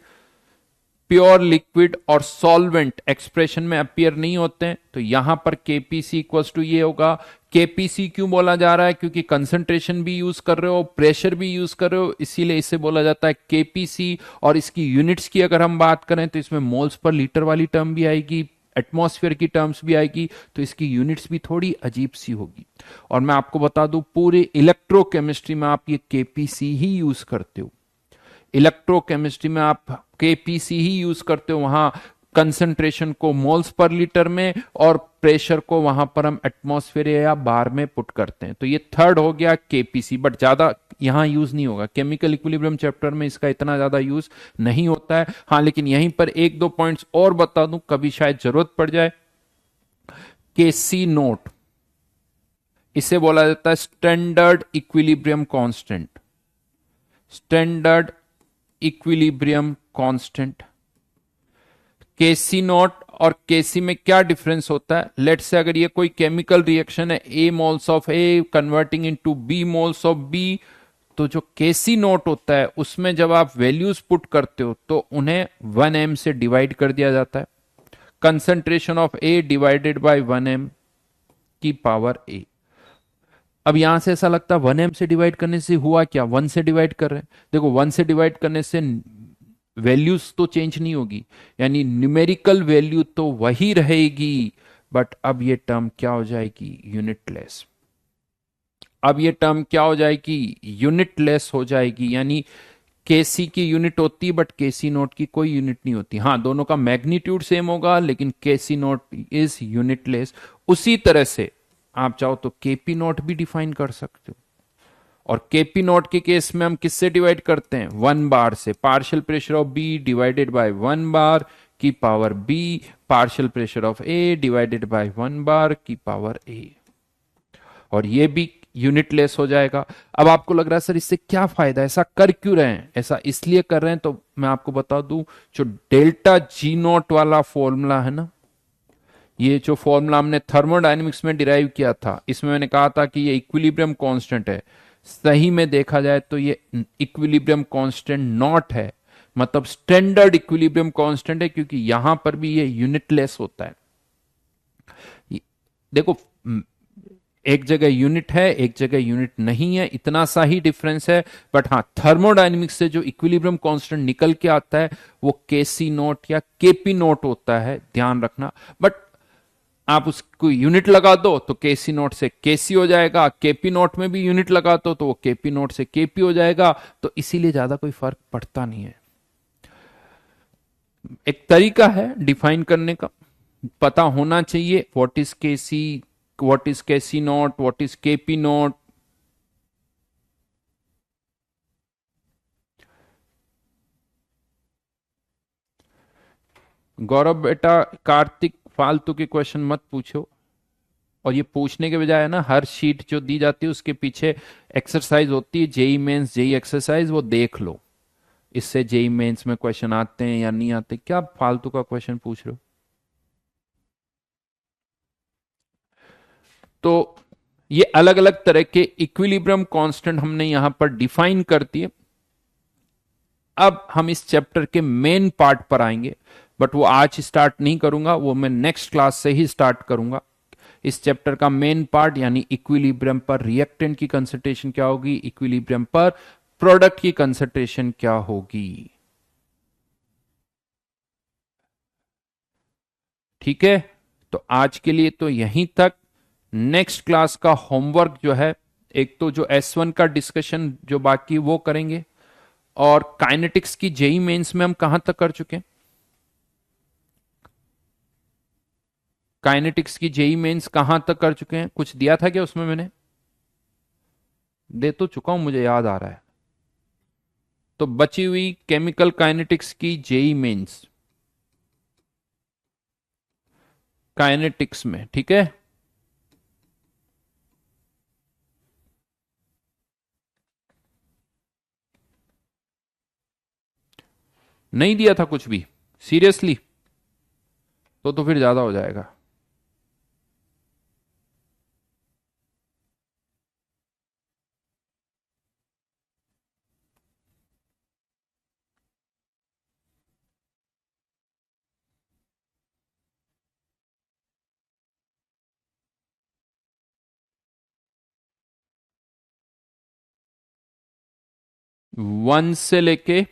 प्योर लिक्विड और सॉल्वेंट एक्सप्रेशन में अपीयर नहीं होते हैं, तो यहां पर केपीसी इक्वल्स टू ये होगा। केपीसी क्यों बोला जा रहा है? क्योंकि कंसंट्रेशन भी यूज कर रहे हो, प्रेशर भी यूज कर रहे हो, इसीलिए इसे बोला जाता है केपीसी। और इसकी यूनिट्स की अगर हम बात करें तो इसमें मोल्स पर लीटर वाली टर्म भी आएगी, एटमॉस्फेयर की टर्म्स भी आएगी, तो इसकी यूनिट्स भी थोड़ी अजीब सी होगी। और मैं आपको बता दूं, पूरे इलेक्ट्रोकेमिस्ट्री में आप ये केपीसी ही यूज करते हो। इलेक्ट्रोकेमिस्ट्री में आप केपीसी ही यूज करते हो, वहां कंसंट्रेशन को मोल्स पर लीटर में और प्रेशर को वहां पर हम एटमॉस्फेयर या बार में पुट करते हैं। तो ये थर्ड हो गया केपीसी, बट ज्यादा यहां यूज नहीं होगा। केमिकल इक्विलिब्रियम चैप्टर में इसका इतना ज्यादा यूज नहीं होता है। हाँ, लेकिन यहीं पर एक दो पॉइंट्स और बता दूं, कभी शायद जरूरत पड़ जाए। केसी नोट, इसे बोला जाता है standard equilibrium constant. Standard equilibrium constant. KC not और केसी में क्या डिफरेंस होता है? लेट्स से अगर ये कोई केमिकल रिएक्शन है, A moles of A converting into B moles of B, तो जो केसी नोट होता है उसमें जब आप वैल्यूज पुट करते हो तो उन्हें 1m से डिवाइड कर दिया जाता है। Concentration of A divided bye 1m की पावर ए। अब यहां से ऐसा लगता है 1m से डिवाइड करने से हुआ क्या, 1 से डिवाइड कर रहे हैं। देखो, 1 से डिवाइड करने से वैल्यूज तो चेंज नहीं होगी, यानी न्यूमेरिकल वैल्यू तो वही रहेगी, बट अब ये टर्म क्या हो जाएगी? यूनिटलेस। अब ये टर्म क्या हो जाएगी? यूनिटलेस हो जाएगी। यानी केसी की यूनिट होती है, बट केसी नोट की कोई यूनिट नहीं होती। हाँ, दोनों का मैग्नीट्यूड सेम होगा, लेकिन केसी नोट इज यूनिटलेस। उसी तरह से आप चाहो तो केपी नोट भी डिफाइन कर सकते हो, और केपी नोट के केस में हम किससे डिवाइड करते हैं? 1 बार से। Partial pressure of B divided by 1 bar की power B, partial pressure of A divided by 1 bar की पावर ए, और ये भी यूनिटलेस हो जाएगा। अब आपको लग रहा है सर इससे क्या फायदा, ऐसा कर क्यों रहे हैं? ऐसा इसलिए कर रहे हैं, तो मैं आपको बता दूं, जो डेल्टा जी नोट वाला फॉर्मूला है ना, ये जो फॉर्मूला हमने थर्मोडायनेमिक्स में डिराइव किया था, इसमें मैंने कहा था कि ये इक्विलिब्रियम कांस्टेंट है। सही में देखा जाए तो ये इक्विलिब्रियम कांस्टेंट नॉट है, मतलब स्टैंडर्ड इक्विलिब्रियम कांस्टेंट है, क्योंकि यहां पर भी ये यूनिटलेस होता है। देखो, एक जगह यूनिट है, एक जगह यूनिट नहीं है, इतना सा ही डिफरेंस है। बट हाँ, थर्मोडायनेमिक्स से जो इक्विलिब्रियम कांस्टेंट निकल के आता है वो केसी नोट या केपी नोट होता है, ध्यान रखना। बट आप उसको यूनिट लगा दो तो केसी नोट से केसी हो जाएगा, केपी नोट में भी यूनिट लगा दो तो वो केपी नोट से केपी हो जाएगा, तो इसीलिए ज्यादा कोई फर्क पड़ता नहीं है। एक तरीका है डिफाइन करने का, पता होना चाहिए what is KC, what is KC nought, what is KP nought. Gaurav बेटा, कार्तिक फालतू के क्वेश्चन मत पूछो, और ये पूछने के बजाय है ना, हर शीट जो दी जाती है उसके पीछे एक्सरसाइज होती है, जेई मेंस जेई एक्सरसाइज, वो देख लो। इससे जेई मेंस में क्वेश्चन आते हैं या नहीं आते, क्या फालतू का क्वेश्चन पूछ रहे हो? तो ये अलग अलग तरह के इक्विलिब्रियम कांस्टेंट हमने यहां पर डिफाइन कर दिए। अब हम इस चैप्टर के मेन पार्ट पर आएंगे, बट वो आज स्टार्ट नहीं करूंगा, वो मैं नेक्स्ट क्लास से ही स्टार्ट करूंगा। इस चैप्टर का मेन पार्ट यानी इक्विलिब्रियम पर रिएक्टेंट की कंसंट्रेशन क्या होगी, इक्विलिब्रियम पर प्रोडक्ट की कंसंट्रेशन क्या होगी। ठीक है, तो आज के लिए तो यहीं तक। नेक्स्ट क्लास का होमवर्क जो है, एक तो जो S1 का डिस्कशन जो बाकी वो करेंगे, और काइनेटिक्स की जेई मेंस में हम कहां तक कर चुके हैं? काइनेटिक्स की जेई मेंस कहां तक कर चुके हैं? कुछ दिया था क्या उसमें मैंने? दे तो चुका हूं, मुझे याद आ रहा है। तो बची हुई केमिकल काइनेटिक्स की जेई मेंस, काइनेटिक्स में, ठीक है। नहीं दिया था कुछ भी, सीरियसली? तो फिर ज्यादा हो जाएगा। 1 से लेके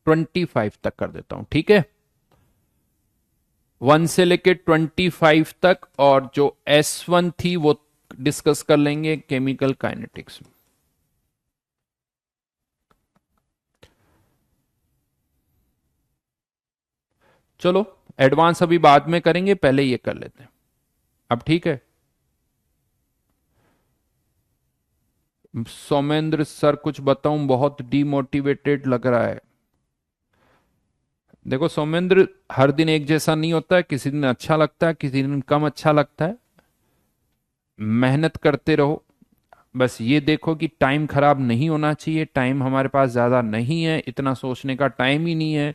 25 तक कर देता हूं, ठीक है। 1 से लेके 25 तक, और जो S1 थी वो डिस्कस कर लेंगे केमिकल काइनेटिक्स में। चलो, एडवांस अभी बाद में करेंगे, पहले ये कर लेते हैं अब, ठीक है। सौमेंद्र सर कुछ बताऊं, बहुत डीमोटिवेटेड लग रहा है। देखो सौमेंद्र, हर दिन एक जैसा नहीं होता है, किसी दिन अच्छा लगता है, किसी दिन कम अच्छा लगता है। मेहनत करते रहो। बस ये देखो कि टाइम खराब नहीं होना चाहिए, टाइम हमारे पास ज्यादा नहीं है, इतना सोचने का टाइम ही नहीं है।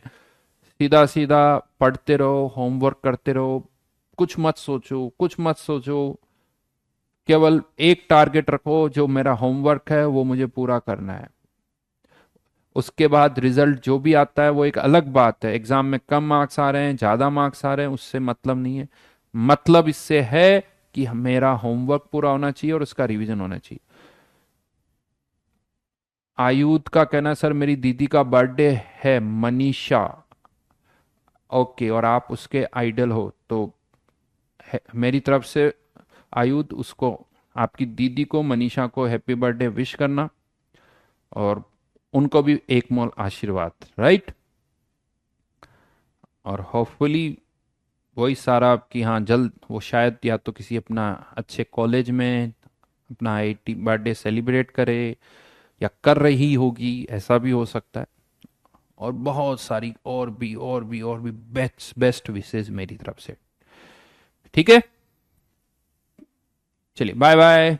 सीधा सीधा पढ़ते रहो, होमवर्क करते रहो, कुछ मत सोचो, कुछ मत सोचो। केवल एक टारगेट रखो, जो मेरा होमवर्क है वो मुझे पूरा करना है। उसके बाद रिजल्ट जो भी आता है वो एक अलग बात है। एग्जाम में कम मार्क्स आ रहे हैं, ज्यादा मार्क्स आ रहे हैं, उससे मतलब नहीं है। मतलब इससे है कि मेरा होमवर्क पूरा होना चाहिए और उसका रिवीजन होना चाहिए। आयुध का कहना है, सर मेरी दीदी का बर्थडे है, मनीषा। ओके, और आप उसके आइडल हो तो मेरी तरफ से आयुध, उसको, आपकी दीदी को, मनीषा को हैप्पी बर्थडे विश करना, और उनको भी एक मोल आशीर्वाद, राइट। और होपफुली वही सारा कि हाँ जल्द वो शायद या तो किसी अपना अच्छे कॉलेज में अपना आईआईटी बर्थडे सेलिब्रेट करे, या कर रही होगी, ऐसा भी हो सकता है। और बहुत सारी और भी बेस्ट बेस्ट विशेष मेरी तरफ से, ठीक है। चलिए, बाय बाय।